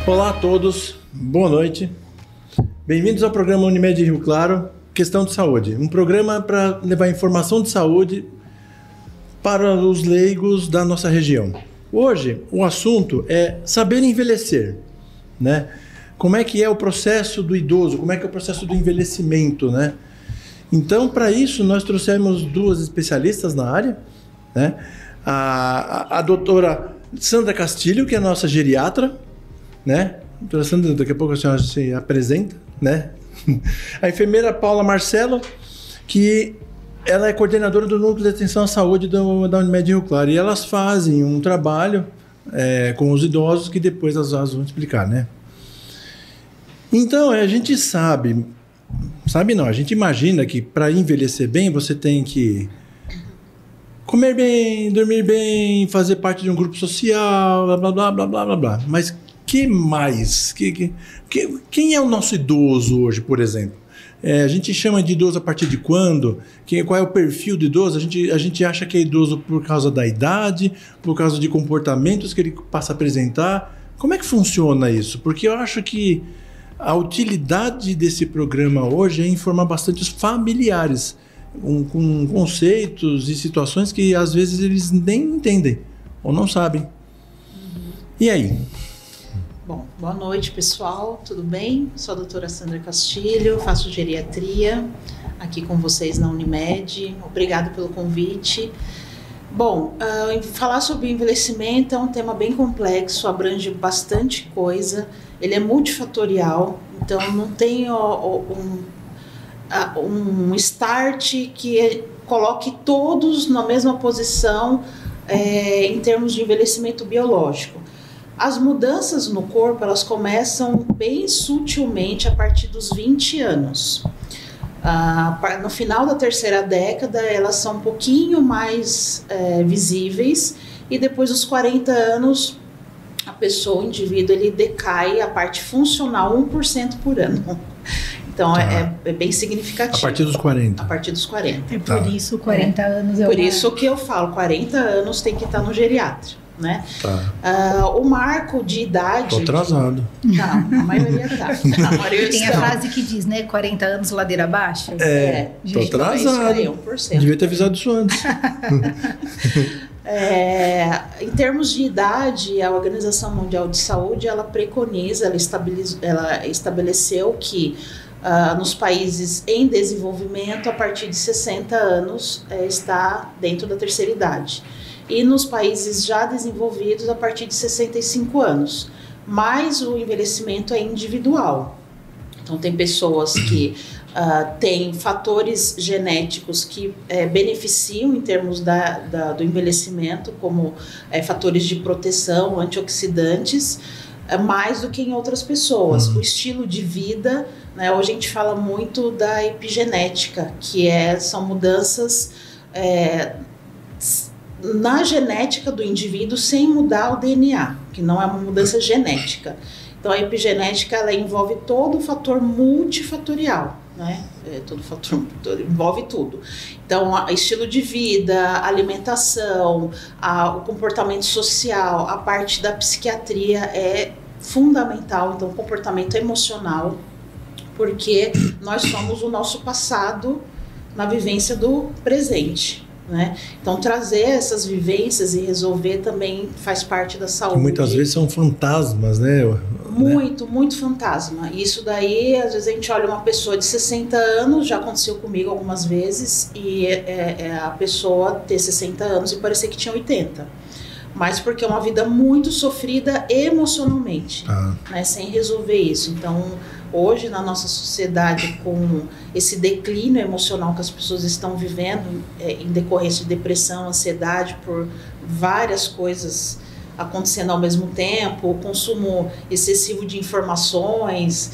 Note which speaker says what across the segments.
Speaker 1: Olá a todos, boa noite. Bem-vindos ao programa Unimed Rio Claro, Questão de Saúde. Um programa para levar informação de saúde para os leigos da nossa região. Hoje, o assunto é saber envelhecer, né? Como é que é o processo do idoso, como é que é o processo do envelhecimento, né? Então, para isso, nós trouxemos duas especialistas na área, né? A doutora Sandra Castilho, que é a nossa geriatra, né? Doutora Sandra, daqui a pouco a senhora se apresenta, né? A enfermeira Paula Marcelo, que ela é coordenadora do Núcleo de Atenção à Saúde da Unimed Rio Claro. E elas fazem um trabalho com os idosos que depois elas vão explicar, né? Então, a gente a gente imagina que para envelhecer bem, você tem que comer bem, dormir bem, fazer parte de um grupo social, blá, blá, blá, blá, blá, blá, blá. Mas que mais? Quem é o nosso idoso hoje, por exemplo? A gente chama de idoso a partir de quando? Qual é o perfil do idoso? A gente acha que é idoso por causa da idade, por causa de comportamentos que ele passa a apresentar. Como é que funciona isso? Porque eu acho que a utilidade desse programa hoje é informar bastante os familiares com conceitos e situações que às vezes eles nem entendem ou não sabem. E aí?
Speaker 2: Bom, boa noite, pessoal, tudo bem? Sou a doutora Sandra Castilho, faço geriatria aqui com vocês na Unimed. Obrigado pelo convite. Bom, falar sobre envelhecimento é um tema bem complexo, abrange bastante coisa, ele é multifatorial, então não tem um start que coloque todos na mesma posição em termos de envelhecimento biológico. As mudanças no corpo, elas começam bem sutilmente a partir dos 20 anos. No final da terceira década, elas são um pouquinho mais visíveis e depois dos 40 anos, a pessoa, o indivíduo, ele decai a parte funcional 1% por ano. Então, é bem significativo.
Speaker 1: A partir dos 40?
Speaker 2: A partir dos 40.
Speaker 3: É por isso 40 anos é
Speaker 2: Por isso que eu falo, 40 anos tem que estar no geriatra, né?
Speaker 1: Tá.
Speaker 2: O marco de idade...
Speaker 1: Tô atrasado.
Speaker 2: Não, a maioria tá. A maioria
Speaker 3: tem a frase que diz, né? 40 anos ladeira abaixo.
Speaker 1: Tô atrasado.
Speaker 2: 1%.
Speaker 1: Devia ter avisado isso antes.
Speaker 2: Em termos de idade, a Organização Mundial de Saúde, ela preconiza, ela estabeleceu que nos países em desenvolvimento, a partir de 60 anos, está dentro da terceira idade. E nos países já desenvolvidos, a partir de 65 anos. Mas o envelhecimento é individual. Então, tem pessoas que têm fatores genéticos que beneficiam em termos do envelhecimento, como fatores de proteção, antioxidantes, mais do que em outras pessoas. O estilo de vida, né, hoje a gente fala muito da epigenética, que são mudanças na genética do indivíduo sem mudar o DNA, que não é uma mudança genética. Então, a epigenética, ela envolve todo o fator multifatorial, né? Todo fator envolve tudo. Então, estilo de vida, alimentação, o comportamento social, a parte da psiquiatria é fundamental. Então, o comportamento emocional, porque nós somos o nosso passado na vivência do presente. Né? Então, trazer essas vivências e resolver também faz parte da saúde.
Speaker 1: Muitas vezes são fantasmas, né?
Speaker 2: Muito fantasma. Isso daí, às vezes a gente olha uma pessoa de 60 anos, já aconteceu comigo algumas vezes, e a pessoa ter 60 anos e parecer que tinha 80. Mas porque é uma vida muito sofrida emocionalmente, né? Sem resolver isso. Então, hoje, na nossa sociedade, com esse declínio emocional que as pessoas estão vivendo, em decorrência de depressão, ansiedade, por várias coisas acontecendo ao mesmo tempo, o consumo excessivo de informações,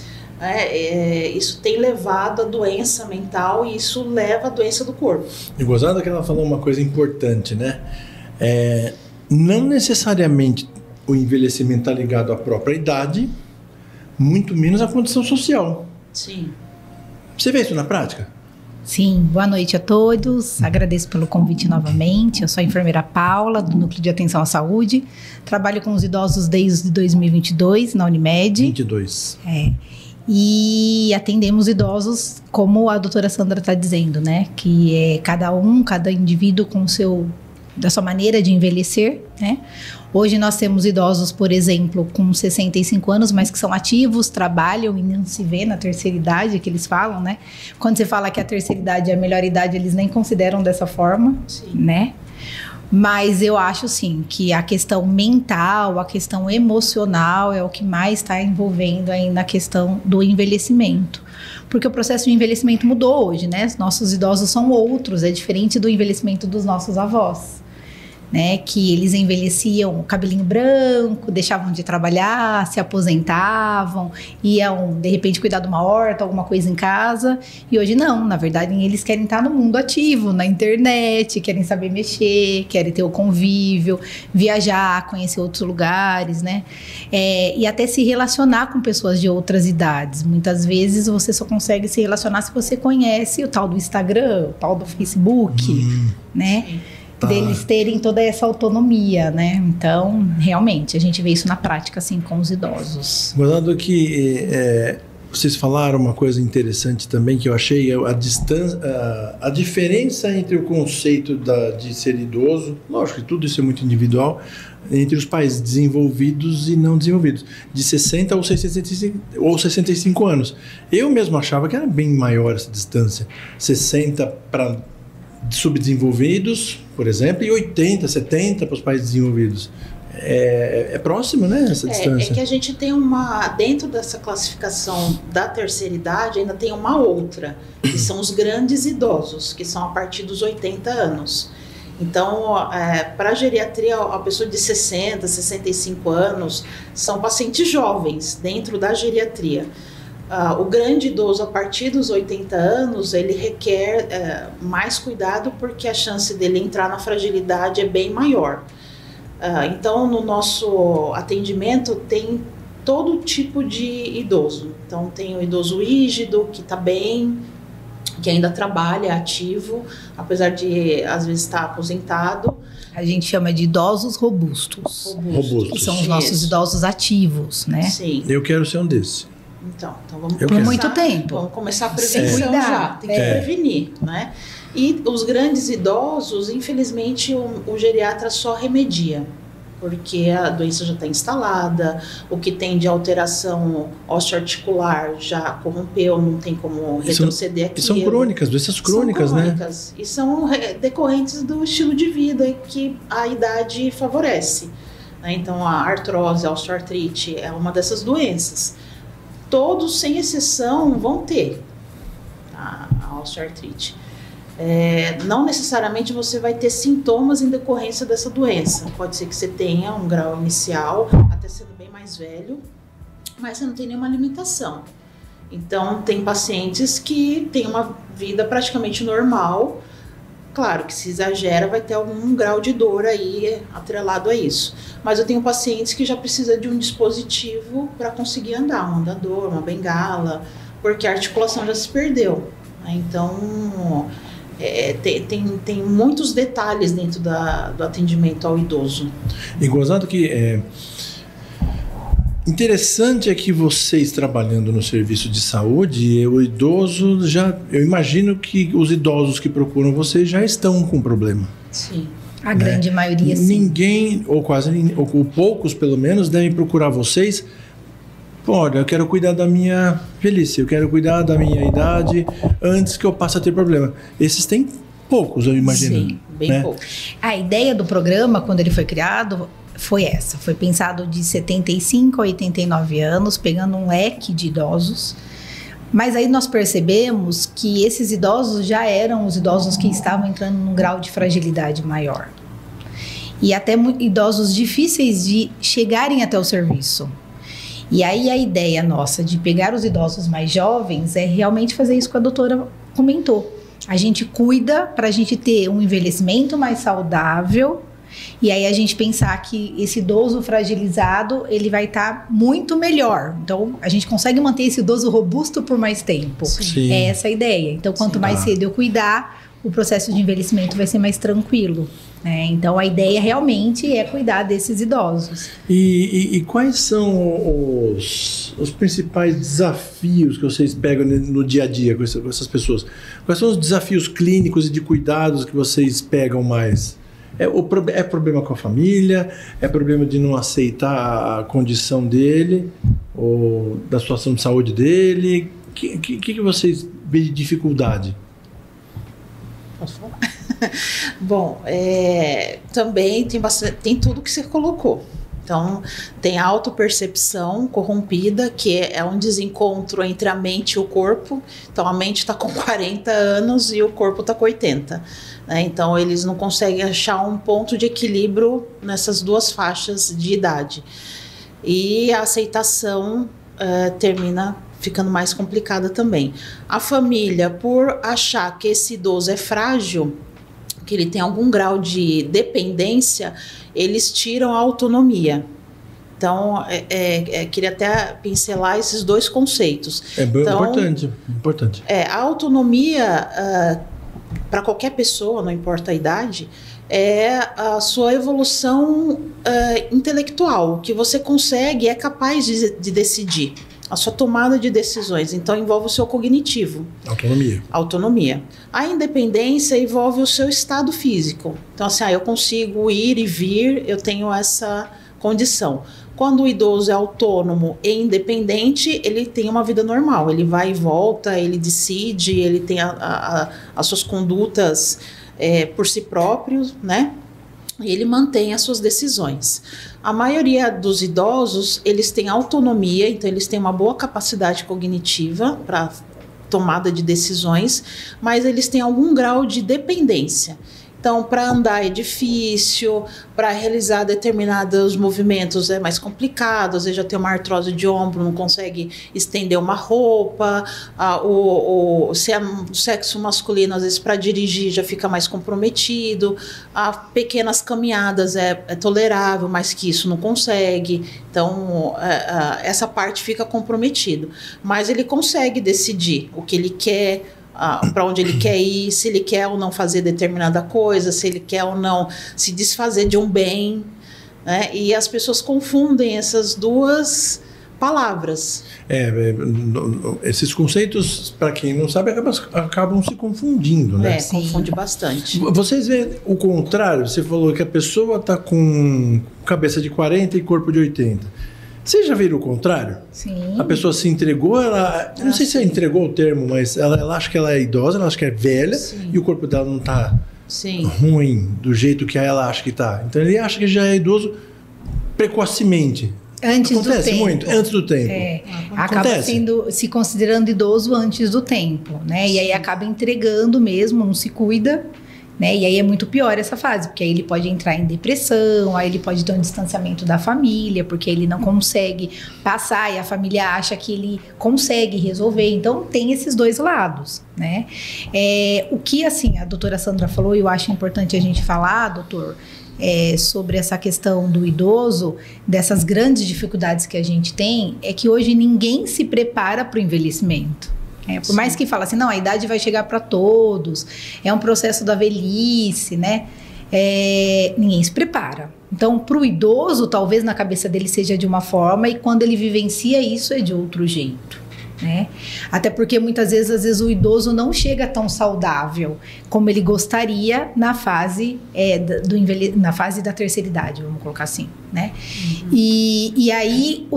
Speaker 2: isso tem levado à doença mental e isso leva à doença do corpo.
Speaker 1: E gozada que ela falou uma coisa importante, né? Não necessariamente o envelhecimento está ligado à própria idade, muito menos à condição social.
Speaker 2: Sim.
Speaker 1: Você vê isso na prática?
Speaker 3: Sim, boa noite a todos. Agradeço pelo convite novamente. Eu sou a enfermeira Paula, do Núcleo de Atenção à Saúde. Trabalho com os idosos desde 2022 na Unimed.
Speaker 1: 22.
Speaker 3: E atendemos idosos, como a doutora Sandra está dizendo, né? Que é cada indivíduo com da sua maneira de envelhecer, né? Hoje nós temos idosos, por exemplo, com 65 anos, mas que são ativos, trabalham e não se vê na terceira idade, que eles falam, né? Quando você fala que a terceira idade é a melhor idade, eles nem consideram dessa forma, né? Mas eu acho, sim, que a questão mental, a questão emocional é o que mais está envolvendo aí na questão do envelhecimento. Porque o processo de envelhecimento mudou hoje, né? Nossos idosos são outros, é diferente do envelhecimento dos nossos avós, né? Que eles envelheciam cabelinho branco, deixavam de trabalhar, se aposentavam, iam de repente cuidar de uma horta, alguma coisa em casa, e hoje não, na verdade eles querem estar no mundo ativo, na internet, querem saber mexer, querem ter o convívio, viajar, conhecer outros lugares, né? E até se relacionar com pessoas de outras idades. Muitas vezes você só consegue se relacionar se você conhece o tal do Instagram, o tal do Facebook, né?
Speaker 2: Sim.
Speaker 3: Deles terem toda essa autonomia, né? Então, realmente, a gente vê isso na prática, assim, com os idosos.
Speaker 1: Gostando que vocês falaram uma coisa interessante também que eu achei, a diferença entre o conceito de ser idoso, lógico que tudo isso é muito individual, entre os países desenvolvidos e não desenvolvidos, de 60 ou 65 anos. Eu mesmo achava que era bem maior essa distância, 60 para subdesenvolvidos, por exemplo, e 80, 70 para os países desenvolvidos. É próximo, né, essa distância?
Speaker 2: É que a gente tem dentro dessa classificação da terceira idade, ainda tem uma outra, que são os grandes idosos, que são a partir dos 80 anos. Então, para a geriatria, a pessoa de 60, 65 anos são pacientes jovens dentro da geriatria. O grande idoso, a partir dos 80 anos, ele requer mais cuidado porque a chance dele entrar na fragilidade é bem maior. Então, no nosso atendimento, tem todo tipo de idoso. Então, tem o idoso rígido, que está bem, que ainda trabalha, ativo, apesar de, às vezes, estar aposentado.
Speaker 3: A gente chama de idosos robustos. Que são os nossos idosos ativos, né?
Speaker 2: Sim.
Speaker 1: Eu quero ser um desses.
Speaker 2: Então vamos
Speaker 3: por muito tempo.
Speaker 2: Vamos começar a prevenção já, tem que prevenir, né? E os grandes idosos, infelizmente, o geriatra só remedia, porque a doença já está instalada, o que tem de alteração osteoarticular já corrompeu, não tem como retroceder aqui.
Speaker 1: E são crônicas, doenças crônicas, né?
Speaker 2: E são decorrentes do estilo de vida que a idade favorece, né? Então, a artrose, a osteoartrite é uma dessas doenças. Todos, sem exceção, vão ter a osteoartrite. Não necessariamente você vai ter sintomas em decorrência dessa doença. Pode ser que você tenha um grau inicial, até sendo bem mais velho, mas você não tem nenhuma limitação. Então, tem pacientes que têm uma vida praticamente normal. Claro que se exagera, vai ter algum grau de dor aí atrelado a isso. Mas eu tenho pacientes que já precisam de um dispositivo para conseguir andar, um andador, uma bengala, porque a articulação já se perdeu, né? Então, tem muitos detalhes dentro do atendimento ao idoso.
Speaker 1: E gozado que interessante é que vocês trabalhando no serviço de saúde, o idoso eu imagino que os idosos que procuram vocês já estão com problema.
Speaker 2: Sim.
Speaker 3: A grande maioria, sim.
Speaker 1: Ninguém, ou quase, ou poucos pelo menos, devem procurar vocês. Olha, eu quero cuidar da minha velhice, eu quero cuidar da minha idade antes que eu passe a ter problema. Esses têm poucos, eu imagino.
Speaker 2: Sim, bem poucos.
Speaker 3: A ideia do programa, quando ele foi criado, foi essa. Foi pensado de 75 a 89 anos, pegando um leque de idosos. Mas aí nós percebemos que esses idosos já eram os idosos que estavam entrando num grau de fragilidade maior. E até idosos difíceis de chegarem até o serviço. E aí a ideia nossa de pegar os idosos mais jovens é realmente fazer isso que a doutora comentou. A gente cuida para a gente ter um envelhecimento mais saudável, E aí a gente pensar que esse idoso fragilizado, ele vai estar muito melhor. Então, a gente consegue manter esse idoso robusto por mais tempo.
Speaker 1: Sim.
Speaker 3: É essa a ideia. Então, quanto mais cedo eu cuidar, o processo de envelhecimento vai ser mais tranquilo. Né? Então, a ideia realmente é cuidar desses idosos.
Speaker 1: E quais são os principais desafios que vocês pegam no dia a dia com essas pessoas? Quais são os desafios clínicos e de cuidados que vocês pegam mais? É problema com a família? É problema de não aceitar a condição dele? Ou da situação de saúde dele? O que vocês veem de dificuldade?
Speaker 2: Posso falar? Bom, também tem tudo que você colocou. Então, tem a autopercepção corrompida, que é um desencontro entre a mente e o corpo. Então, a mente está com 40 anos e o corpo está com 80. Né? Então, eles não conseguem achar um ponto de equilíbrio nessas duas faixas de idade. E a aceitação termina ficando mais complicada também. A família, por achar que esse idoso é frágil, que ele tem algum grau de dependência, eles tiram a autonomia. Então, queria até pincelar esses dois conceitos.
Speaker 1: Importante.
Speaker 2: A autonomia, para qualquer pessoa, não importa a idade, é a sua evolução intelectual, que você consegue, é capaz de decidir. A sua tomada de decisões, então envolve o seu cognitivo. Autonomia. A independência envolve o seu estado físico. Então, assim, eu consigo ir e vir, eu tenho essa condição. Quando o idoso é autônomo e independente, ele tem uma vida normal. Ele vai e volta, ele decide, ele tem as suas condutas por si próprio, né? E ele mantém as suas decisões. A maioria dos idosos, eles têm autonomia, então eles têm uma boa capacidade cognitiva para tomada de decisões, mas eles têm algum grau de dependência. Então, para andar é difícil, para realizar determinados movimentos é mais complicado, às vezes já tem uma artrose de ombro, não consegue estender uma roupa, se é sexo masculino, às vezes para dirigir já fica mais comprometido, pequenas caminhadas é tolerável, mas que isso não consegue, então essa parte fica comprometido. Mas ele consegue decidir o que ele quer, para onde ele quer ir, se ele quer ou não fazer determinada coisa, se ele quer ou não se desfazer de um bem, né? E as pessoas confundem essas duas palavras.
Speaker 1: Esses conceitos, para quem não sabe, acabam se confundindo, né?
Speaker 2: Confunde bastante.
Speaker 1: Vocês veem o contrário, você falou que a pessoa está com cabeça de 40 e corpo de 80. Vocês já viram o contrário?
Speaker 3: Sim.
Speaker 1: A pessoa se entregou, não sei se ela entregou o termo, mas ela acha que ela é idosa, ela acha que é velha, e o corpo dela não está ruim do jeito que ela acha que está. Então ele acha que já é idoso precocemente. Acontece muito, antes do tempo.
Speaker 3: Acaba se considerando idoso antes do tempo, né? E aí acaba entregando mesmo, não se cuida. Né? E aí é muito pior essa fase, porque aí ele pode entrar em depressão, aí ele pode ter um distanciamento da família, porque ele não consegue passar e a família acha que ele consegue resolver. Então tem esses dois lados, né? O que assim a doutora Sandra falou, e eu acho importante a gente falar, doutor, sobre essa questão do idoso, dessas grandes dificuldades que a gente tem, é que hoje ninguém se prepara para o envelhecimento. Por mais que fala assim, não, a idade vai chegar para todos, é um processo da velhice, né? Ninguém se prepara. Então, para o idoso, talvez na cabeça dele seja de uma forma e quando ele vivencia isso é de outro jeito, né? Até porque muitas vezes, às vezes o idoso não chega tão saudável como ele gostaria na fase na fase da terceira idade, vamos colocar assim, né? Uhum. E aí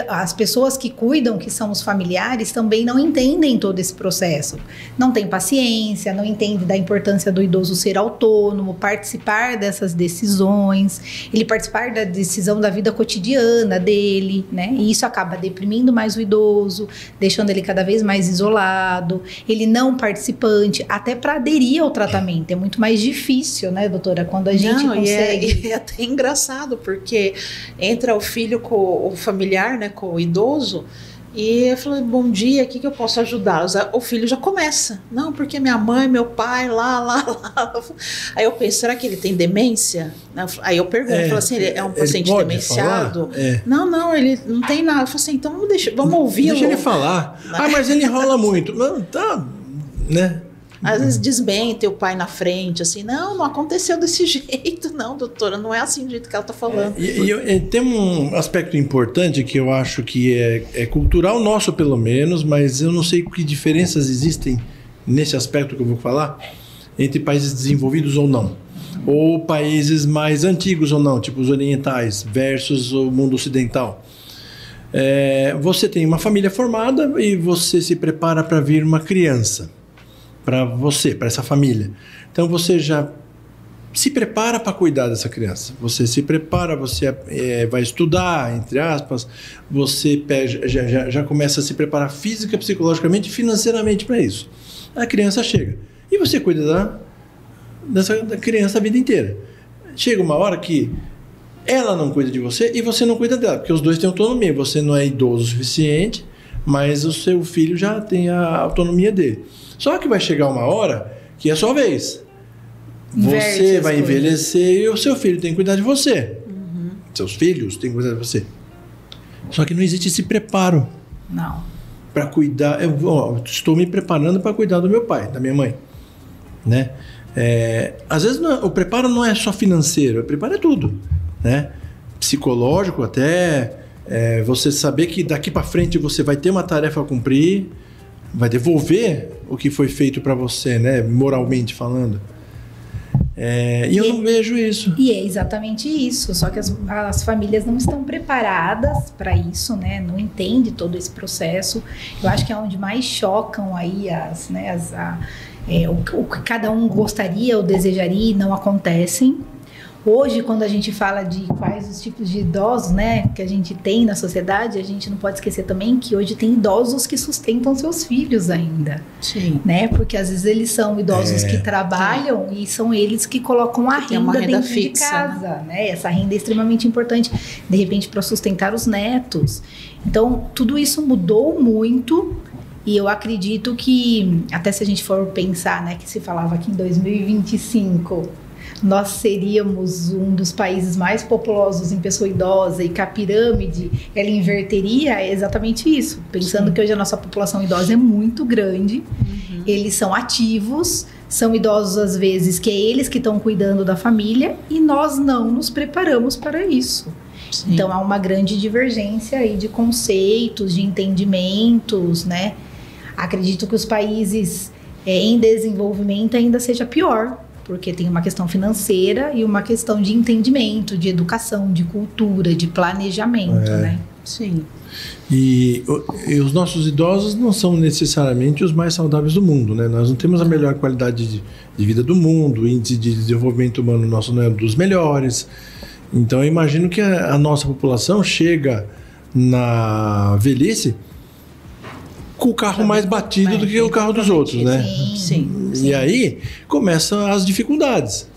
Speaker 3: as pessoas que cuidam, que são os familiares, também não entendem todo esse processo, não tem paciência, não entende da importância do idoso ser autônomo, participar dessas decisões, ele participar da decisão da vida cotidiana dele, né? E isso acaba deprimindo mais o idoso, deixando ele cada vez mais isolado, ele não participante, até para aderir ao tratamento. É muito mais difícil, né, doutora? Quando a gente consegue...
Speaker 2: É até engraçado, porque entra o filho com o familiar, né, com o idoso, E eu falei, bom dia, o que eu posso ajudar? O filho já começa. Não, porque minha mãe, meu pai, lá. Aí eu penso, será que ele tem demência? Aí eu pergunto, falo assim, ele é um paciente demenciado? Não, ele não tem nada. Eu falo assim, então vamos ouvi-lo.
Speaker 1: Deixa ele falar. Mas ele enrola muito. Não, tá, né?
Speaker 2: Às vezes desbem teu pai na frente, assim, não aconteceu desse jeito, não, doutora, não é assim do jeito que ela está falando.
Speaker 1: Tem um aspecto importante que eu acho que é cultural nosso, pelo menos, mas eu não sei que diferenças existem nesse aspecto que eu vou falar, entre países desenvolvidos ou não, ou países mais antigos ou não, tipo os orientais versus o mundo ocidental. Você tem uma família formada e você se prepara para vir uma criança. Para você, para essa família. Então você já se prepara para cuidar dessa criança. Você se prepara, você vai estudar, entre aspas, você já começa a se preparar física, psicologicamente e financeiramente para isso. A criança chega. E você cuida da criança a vida inteira. Chega uma hora que ela não cuida de você e você não cuida dela, porque os dois têm autonomia. Você não é idoso o suficiente, mas o seu filho já tem a autonomia dele. Só que vai chegar uma hora que é a sua vez. Você vai envelhecer e o seu filho tem que cuidar de você. Seus filhos têm que cuidar de você. Só que não existe esse preparo.
Speaker 3: Não.
Speaker 1: Para cuidar. Estou me preparando para cuidar do meu pai, da minha mãe. Né? Às vezes o preparo não é só financeiro, o preparo é tudo. Né? Psicológico até. Você saber que daqui para frente você vai ter uma tarefa a cumprir. Vai devolver o que foi feito para você, né? Moralmente falando. E eu não vejo isso.
Speaker 3: E é exatamente isso. Só que as famílias não estão preparadas para isso, né? Não entendem todo esse processo. Eu acho que é onde mais chocam aí o que cada um gostaria ou desejaria e não acontecem. Hoje, quando a gente fala de quais os tipos de idosos, né, que a gente tem na sociedade, a gente não pode esquecer também que hoje tem idosos que sustentam seus filhos ainda.
Speaker 2: Sim.
Speaker 3: Né? Porque às vezes eles são idosos que trabalham e são eles que colocam a renda dentro fixa, de casa. Né? Essa renda é extremamente importante, de repente, para sustentar os netos. Então, tudo isso mudou muito. E eu acredito que, até se a gente for pensar, né, que se falava que em 2025... nós seríamos um dos países mais populosos em pessoa idosa e que a pirâmide, ela inverteria, é exatamente isso. Pensando que hoje a nossa população idosa é muito grande, eles são ativos, são idosos às vezes que é eles que estão cuidando da família e nós não nos preparamos para isso. Sim. Então há uma grande divergência aí de conceitos, de entendimentos, né? Acredito que os países em desenvolvimento ainda seja pior, porque tem uma questão financeira e uma questão de entendimento, de educação, de cultura, de planejamento, né?
Speaker 2: Sim.
Speaker 1: E os nossos idosos não são necessariamente os mais saudáveis do mundo, né? Nós não temos a melhor qualidade de vida do mundo, o índice de desenvolvimento humano nosso não é dos melhores. Então eu imagino que a nossa população chega na velhice com o carro mais batido do que o carro dos outros, né?
Speaker 2: Sim.
Speaker 1: E aí começam as dificuldades.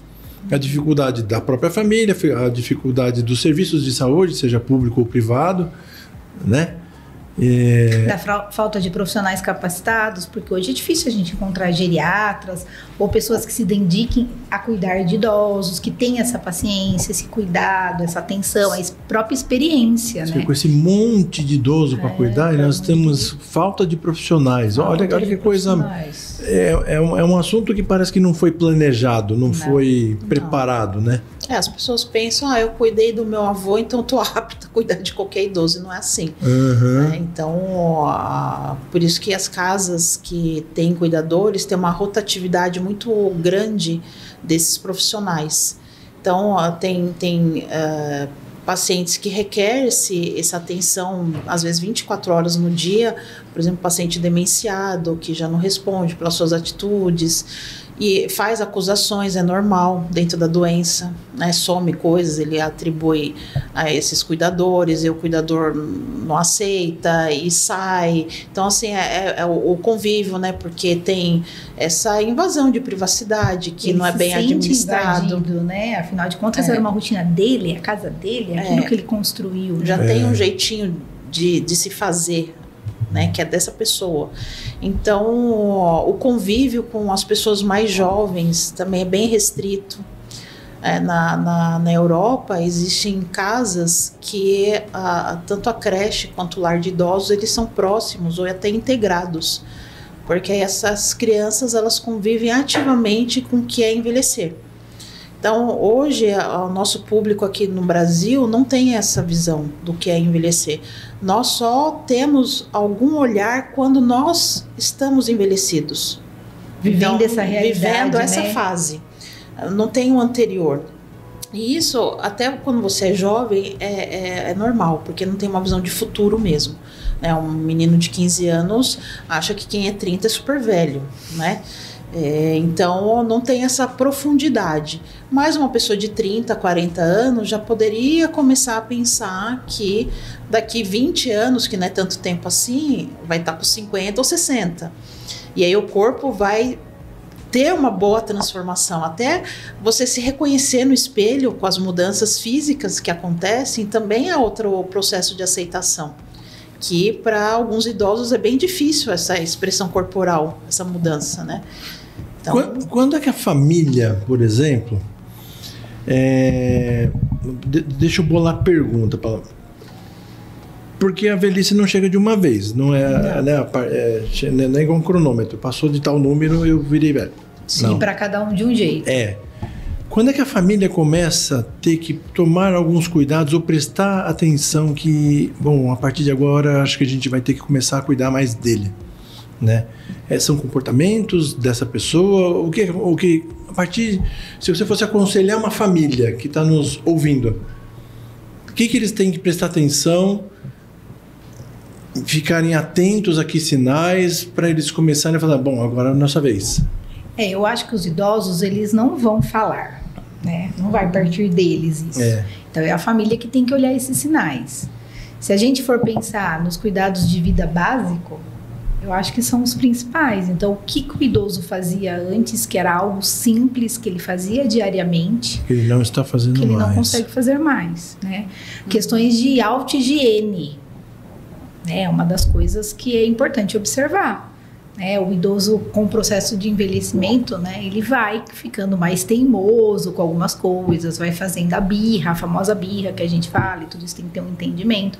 Speaker 1: A dificuldade da própria família, a dificuldade dos serviços de saúde, seja público ou privado, né?
Speaker 3: Da falta de profissionais capacitados, porque hoje é difícil a gente encontrar geriatras ou pessoas que se dediquem a cuidar de idosos, que tenham essa paciência, esse cuidado, essa atenção, a própria experiência, né?
Speaker 1: Com esse monte de idoso para cuidar, e nós temos falta de profissionais. Olha que coisa... É um assunto que parece que não foi planejado, não foi preparado, né?
Speaker 2: As pessoas pensam, eu cuidei do meu avô, então estou apta a cuidar de qualquer idoso, e não é assim. Então, por isso que as casas que têm cuidadores têm uma rotatividade muito grande desses profissionais. Então, tem pacientes que requerem essa atenção, às vezes 24 horas no dia, por exemplo, paciente demenciado, que já não responde pelas suas atitudes, e faz acusações, é normal dentro da doença, né? Some coisas, ele atribui a esses cuidadores, e o cuidador não aceita e sai. Então, assim, é o convívio, né? Porque tem essa invasão de privacidade que ele não é bem administrado.
Speaker 3: Invadido, né? Afinal de contas, era uma rotina dele, a casa dele, aquilo que ele construiu.
Speaker 2: Já tem um jeitinho de se fazer né, que é dessa pessoa. Então, o convívio com as pessoas mais jovens também é bem restrito. Na Europa, existem casas que tanto a creche quanto o lar de idosos, eles são próximos ou até integrados, porque essas crianças, elas convivem ativamente com o que é envelhecer. Então, hoje, o nosso público aqui no Brasil não tem essa visão do que é envelhecer. Nós só temos algum olhar quando nós estamos envelhecidos.
Speaker 3: Vivendo essa realidade,
Speaker 2: vivendo essa
Speaker 3: né?
Speaker 2: fase. Não tem o anterior. E isso, até quando você é jovem, é normal, porque não tem uma visão de futuro mesmo. Um menino de 15 anos acha que quem é 30 é super velho, né? Então, não tem essa profundidade. Mas uma pessoa de 30, 40 anos já poderia começar a pensar que daqui 20 anos, que não é tanto tempo assim, vai estar com 50 ou 60. E aí o corpo vai ter uma boa transformação, até você se reconhecer no espelho com as mudanças físicas que acontecem, também é outro processo de aceitação, que para alguns idosos é bem difícil essa expressão corporal, essa mudança, né? Então,
Speaker 1: quando é que a família, por exemplo, deixa eu bolar a pergunta, Paula. Porque a velhice não chega de uma vez, não é, não é igual um cronômetro. Passou de tal número, eu virei velho.
Speaker 3: Sim, para cada um de um jeito.
Speaker 1: Quando é que a família começa a ter que tomar alguns cuidados ou prestar atenção que, bom, a partir de agora, acho que a gente vai ter que começar a cuidar mais dele, né? São comportamentos dessa pessoa, o que a partir, se você fosse aconselhar uma família que está nos ouvindo, o que eles têm que prestar atenção, ficarem atentos a que sinais para eles começarem a falar, bom, agora é a nossa vez.
Speaker 3: Eu acho que os idosos, eles não vão falar, né? Não vai partir deles isso. Então é a família que tem que olhar esses sinais. Se a gente for pensar nos cuidados de vida básico, eu acho que são os principais. Então, o que o idoso fazia antes, que era algo simples, que ele fazia diariamente,
Speaker 1: que ele não está fazendo mais.
Speaker 3: Que ele não consegue fazer mais, né? Questões de auto-higiene, né? É uma das coisas que é importante observar. O idoso com o processo de envelhecimento, né, ele vai ficando mais teimoso com algumas coisas, vai fazendo a birra, a famosa birra que a gente fala, e tudo isso tem que ter um entendimento.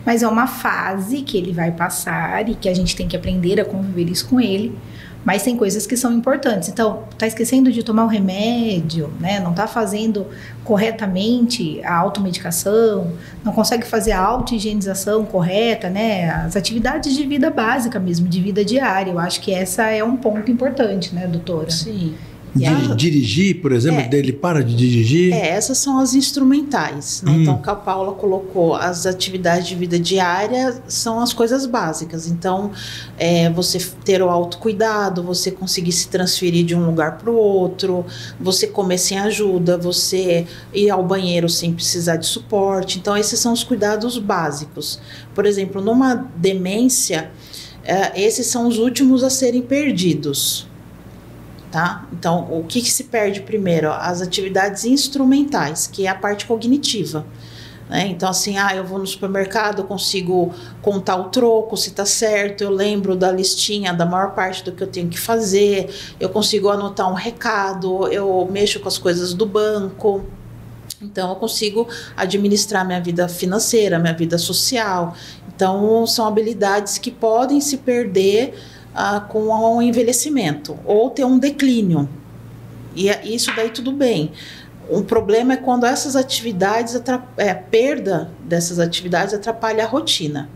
Speaker 3: Mas é uma fase que ele vai passar e que a gente tem que aprender a conviver isso com ele. Mas tem coisas que são importantes. Então, tá esquecendo de tomar um remédio, né? Não tá fazendo corretamente a automedicação, não consegue fazer a auto-higienização correta, né? As atividades de vida básica mesmo, de vida diária. Eu acho que essa é um ponto importante, né, doutora?
Speaker 2: Sim.
Speaker 1: Dirigir, por exemplo, dele para de dirigir?
Speaker 2: Essas são as instrumentais, né? Então, que a Paula colocou, as atividades de vida diária são as coisas básicas. Então, você ter o autocuidado, você conseguir se transferir de um lugar para o outro, você comer sem ajuda, você ir ao banheiro sem precisar de suporte. Então, esses são os cuidados básicos. Por exemplo, numa demência, esses são os últimos a serem perdidos. Tá? Então, o que se perde primeiro? As atividades instrumentais, que é a parte cognitiva. Né? Então, assim, eu vou no supermercado, eu consigo contar o troco, se tá certo, eu lembro da listinha da maior parte do que eu tenho que fazer, eu consigo anotar um recado, eu mexo com as coisas do banco. Então, eu consigo administrar minha vida financeira, minha vida social. Então, são habilidades que podem se perder com o envelhecimento, ou ter um declínio. E isso daí tudo bem. O problema é quando essas atividades, a perda dessas atividades atrapalha a rotina.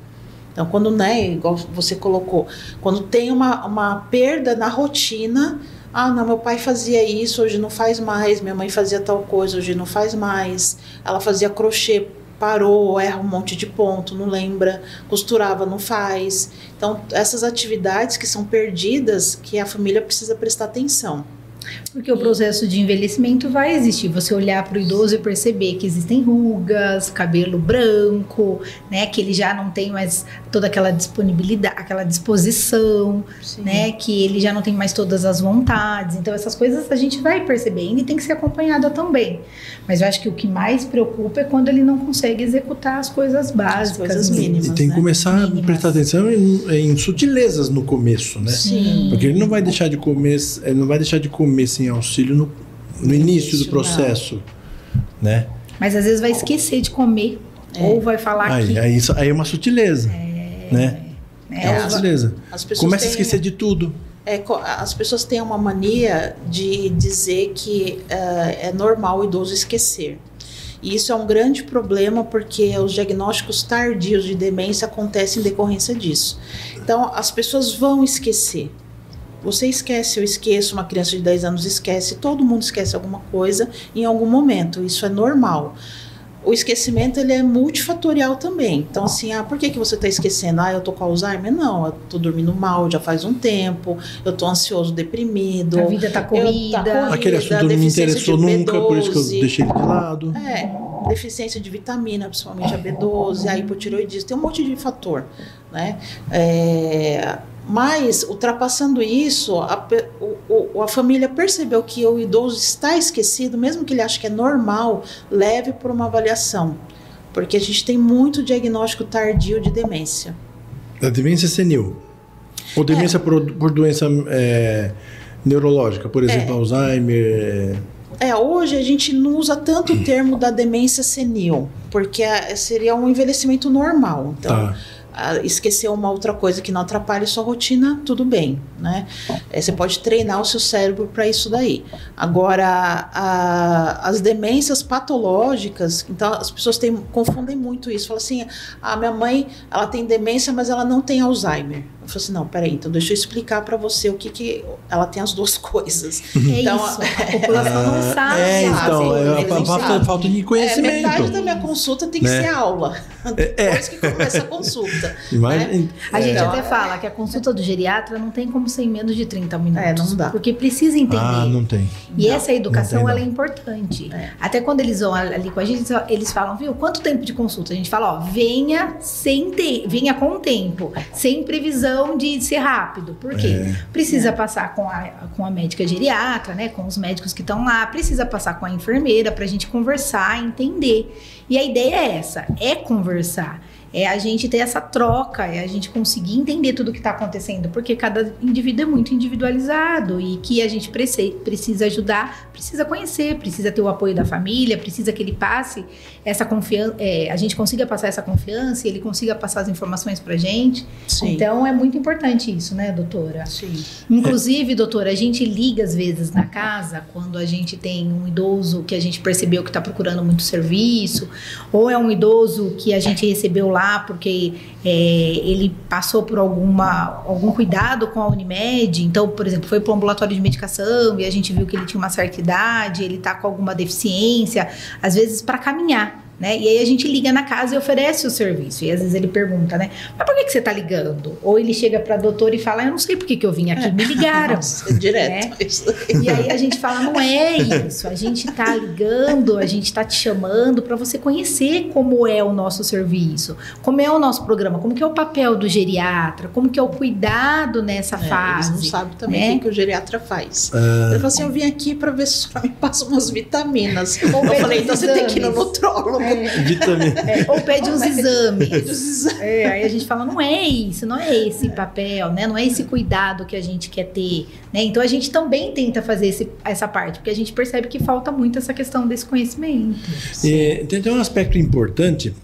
Speaker 2: Então, quando, né, igual você colocou, quando tem uma perda na rotina, não, meu pai fazia isso, hoje não faz mais, minha mãe fazia tal coisa, hoje não faz mais, ela fazia crochê, parou, erra um monte de ponto, não lembra, costurava, não faz. Então, essas atividades que são perdidas, que a família precisa prestar atenção.
Speaker 3: Porque o processo de envelhecimento vai existir. Você olhar para o idoso e perceber que existem rugas, cabelo branco, né? Que ele já não tem mais toda aquela disponibilidade, aquela disposição, né? Que ele já não tem mais todas as vontades. Então, essas coisas a gente vai percebendo e tem que ser acompanhada também. Mas eu acho que o que mais preocupa é quando ele não consegue executar as coisas básicas,
Speaker 2: as coisas mínimas.
Speaker 1: E tem que começar a prestar atenção em sutilezas no começo, né?
Speaker 3: Sim.
Speaker 1: Porque ele não vai deixar de comer, sem auxílio no início do processo, né?
Speaker 3: Mas às vezes vai esquecer de comer ou vai falar que...
Speaker 1: Aí é uma sutileza, né? É uma sutileza. Começa a esquecer de tudo.
Speaker 2: As pessoas têm uma mania de dizer que é normal o idoso esquecer. E isso é um grande problema porque os diagnósticos tardios de demência acontecem em decorrência disso. Então, as pessoas vão esquecer. Você esquece, eu esqueço, uma criança de 10 anos esquece, todo mundo esquece alguma coisa em algum momento, isso é normal. O esquecimento, ele é multifatorial também. Então, assim, por que você está esquecendo? Eu tô com Alzheimer? Não, eu tô dormindo mal já faz um tempo, eu tô ansioso, deprimido.
Speaker 3: A vida tá corrida.
Speaker 1: Aquele assunto não me interessou nunca, por isso que eu deixei ele de lado.
Speaker 2: Deficiência de vitamina, principalmente a B12, a hipotireoidismo, tem um monte de fator, né? Mas, ultrapassando isso, a família percebeu que o idoso está esquecido, mesmo que ele ache que é normal, leve por uma avaliação. Porque a gente tem muito diagnóstico tardio de demência.
Speaker 1: Da demência senil. Ou demência por doença neurológica, por exemplo, Alzheimer...
Speaker 2: Hoje a gente não usa tanto o termo da demência senil, porque seria um envelhecimento normal. Então... esquecer uma outra coisa que não atrapalhe sua rotina, tudo bem, né? Você pode treinar o seu cérebro para isso daí. Agora, as demências patológicas, então as pessoas confundem muito isso. Falam assim, minha mãe, ela tem demência, mas ela não tem Alzheimer. Eu falo assim, não, peraí, então deixa eu explicar para você o que ela tem as duas coisas.
Speaker 3: Então, isso, a população não sabe.
Speaker 1: Falta de conhecimento.
Speaker 2: Metade da minha consulta tem que ser aula. Depois que começa a consulta. Né?
Speaker 3: A gente até fala que a consulta do geriatra não tem como ser em menos de 30 minutos.
Speaker 2: Não dá.
Speaker 3: Porque precisa entender.
Speaker 1: Não tem.
Speaker 3: E essa educação, ela é importante. Até quando eles vão ali com a gente, eles falam, viu, quanto tempo de consulta? A gente fala, venha com tempo, sem previsão de ser rápido. Por quê? Precisa passar com a médica geriatra, né, com os médicos que estão lá, precisa passar com a enfermeira pra gente conversar, entender. E a ideia é essa, conversar. É a gente ter essa troca, é a gente conseguir entender tudo o que está acontecendo, porque cada indivíduo é muito individualizado e que a gente precisa ajudar, precisa conhecer, precisa ter o apoio da família, precisa que ele passe essa confiança, a gente consiga passar essa confiança e ele consiga passar as informações pra gente. Sim. Então é muito importante isso, né, doutora?
Speaker 2: Sim.
Speaker 3: Inclusive, doutora, a gente liga às vezes na casa quando a gente tem um idoso que a gente percebeu que está procurando muito serviço, ou é um idoso que a gente recebeu lá porque ele passou por algum cuidado com a Unimed. Então, por exemplo, foi para um ambulatório de medicação e a gente viu que ele tinha uma certa idade, ele está com alguma deficiência, às vezes para caminhar, né? E aí a gente liga na casa e oferece o serviço. E às vezes ele pergunta, né? Mas por que você tá ligando? Ou ele chega pra doutora e fala, eu não sei por que eu vim aqui, me ligaram.
Speaker 2: Nossa, direto.
Speaker 3: Né? E aí a gente fala, não é isso. A gente tá ligando, a gente tá te chamando pra você conhecer como é o nosso serviço, como é o nosso programa, como que é o papel do geriatra, como que é o cuidado nessa fase.
Speaker 2: Eles não sabem também, né, o que o geriatra faz. Ele falou assim, eu vim aqui pra ver se só me passa umas vitaminas. Eu falei, então você tem que ir no nutrólogo.
Speaker 3: Ou pede uns exames. Aí a gente fala, não é isso, não é esse papel, né? Não é esse cuidado que a gente quer ter, né? Então a gente também tenta fazer essa parte, porque a gente percebe que falta muito essa questão desse conhecimento.
Speaker 1: Tem um aspecto importante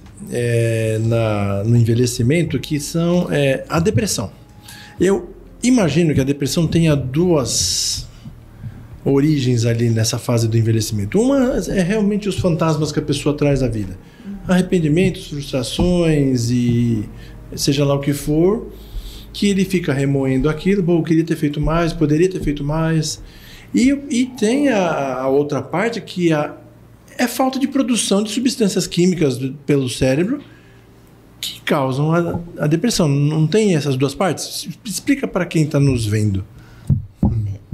Speaker 1: no envelhecimento que são a depressão. Eu imagino que a depressão tenha duas origens ali nessa fase do envelhecimento. Uma é realmente os fantasmas que a pessoa traz à vida. Arrependimentos, frustrações e seja lá o que for, que ele fica remoendo aquilo, eu queria ter feito mais, poderia ter feito mais. E tem a outra parte que é falta de produção de substâncias químicas pelo cérebro que causam a depressão. Não tem essas duas partes? Explica para quem está nos vendo.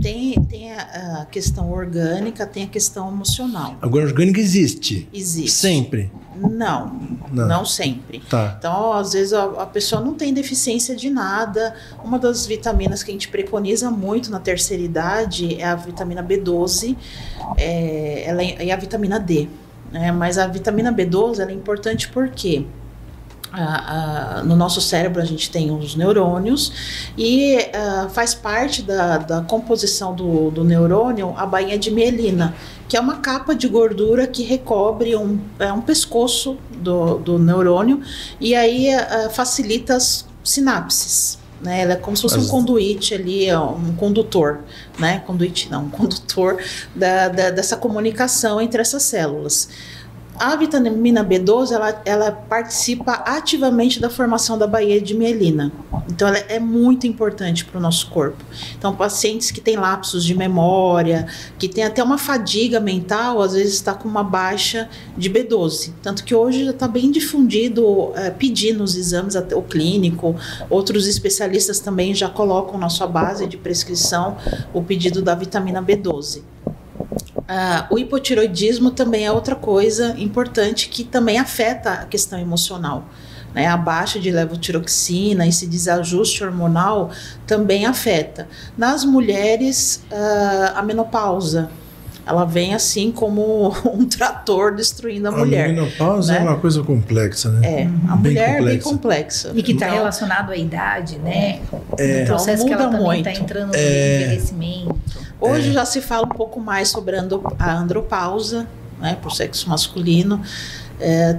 Speaker 2: Tem a questão orgânica, tem a questão emocional.
Speaker 1: Agora, orgânica existe?
Speaker 2: Existe.
Speaker 1: Sempre?
Speaker 2: Não sempre.
Speaker 1: Tá.
Speaker 2: Então, às vezes, a pessoa não tem deficiência de nada. Uma das vitaminas que a gente preconiza muito na terceira idade é a vitamina B12 e a vitamina D. Mas a vitamina B12 ela é importante porque no nosso cérebro a gente tem os neurônios e faz parte da composição do neurônio a bainha de mielina, que é uma capa de gordura que recobre um pescoço do neurônio e aí facilita as sinapses. Né? Ela é como se fosse um conduíte ali, um condutor, né? Um condutor dessa comunicação entre essas células. A vitamina B12, ela participa ativamente da formação da baía de mielina. Então, ela é muito importante para o nosso corpo. Então, pacientes que têm lapsos de memória, que têm até uma fadiga mental, às vezes está com uma baixa de B12. Tanto que hoje já está bem difundido pedir nos exames, até o clínico, outros especialistas também já colocam na sua base de prescrição o pedido da vitamina B12. O hipotiroidismo também é outra coisa importante que também afeta a questão emocional. Né? A baixa de levotiroxina, esse desajuste hormonal também afeta. Nas mulheres, a menopausa, ela vem assim como um trator destruindo a mulher.
Speaker 1: A menopausa, né? É uma coisa complexa, né?
Speaker 2: A mulher é bem complexa.
Speaker 3: E que está relacionado à idade, né?
Speaker 1: O
Speaker 3: processo que ela também está entrando no envelhecimento.
Speaker 2: Hoje já se fala um pouco mais sobre a andropausa, né, para o sexo masculino.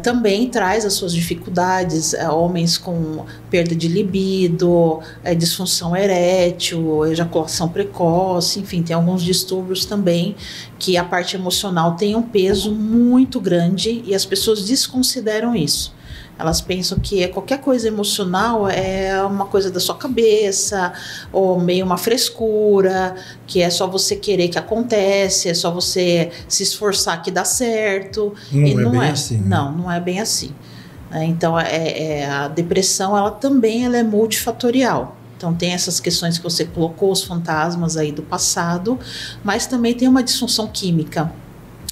Speaker 2: Também traz as suas dificuldades, homens com perda de libido, disfunção erétil, ejaculação precoce, enfim, tem alguns distúrbios também que a parte emocional tem um peso muito grande e as pessoas desconsideram isso. Elas pensam que qualquer coisa emocional é uma coisa da sua cabeça, ou meio uma frescura, que é só você querer que acontece, é só você se esforçar que dá certo.
Speaker 1: Não é assim.
Speaker 2: Não é bem assim. Então, a depressão, ela é multifatorial. Então, tem essas questões que você colocou, os fantasmas aí do passado, mas também tem uma disfunção química.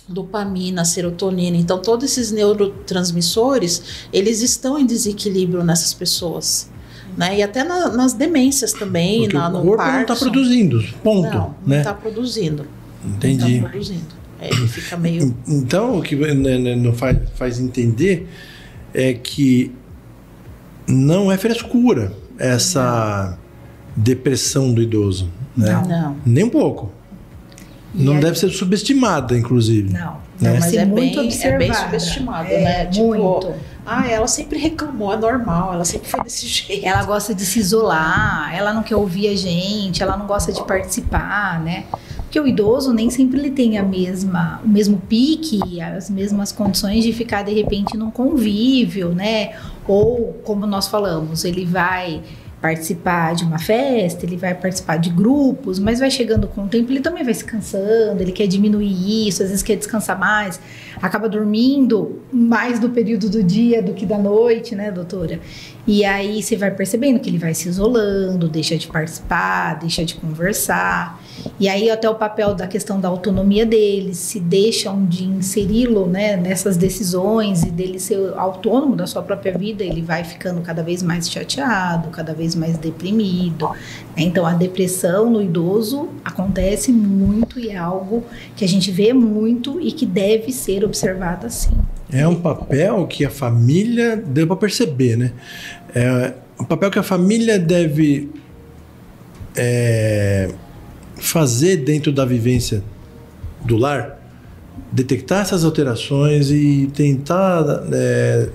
Speaker 2: Dopamina, serotonina, então todos esses neurotransmissores eles estão em desequilíbrio nessas pessoas, né? E até nas demências também.
Speaker 1: Porque o corpo não está produzindo, ponto.
Speaker 2: Não está produzindo.
Speaker 1: Entendi.
Speaker 2: Não está produzindo. Ele fica meio...
Speaker 1: Então o que não faz entender é que não é frescura essa depressão do idoso, né?
Speaker 2: Não.
Speaker 1: Nem um pouco. Não deve ser subestimada, inclusive.
Speaker 3: Não,
Speaker 2: mas é
Speaker 3: muito
Speaker 2: observada. É bem subestimada, né? Tipo,
Speaker 3: muito.
Speaker 2: Ela sempre reclamou, é normal, ela sempre foi desse jeito.
Speaker 3: Ela gosta de se isolar, ela não quer ouvir a gente, ela não gosta de participar, né? Porque o idoso nem sempre ele tem o mesmo pique, as mesmas condições de ficar, de repente, num convívio, né? Ou, como nós falamos, ele vai participar de uma festa, ele vai participar de grupos, mas vai chegando com o tempo, ele também vai se cansando, ele quer diminuir isso, às vezes quer descansar mais, acaba dormindo mais do período do dia do que da noite, né, doutora? E aí você vai percebendo que ele vai se isolando, deixa de participar, deixa de conversar. E aí até o papel da questão da autonomia dele, se deixam de inseri-lo, né, nessas decisões e dele ser autônomo da sua própria vida, ele vai ficando cada vez mais chateado, cada vez mais deprimido. Então a depressão no idoso acontece muito e é algo que a gente vê muito e que deve ser observado assim.
Speaker 1: É um papel que a família, deu para perceber, né? É um papel que a família deve fazer dentro da vivência do lar, detectar essas alterações e tentar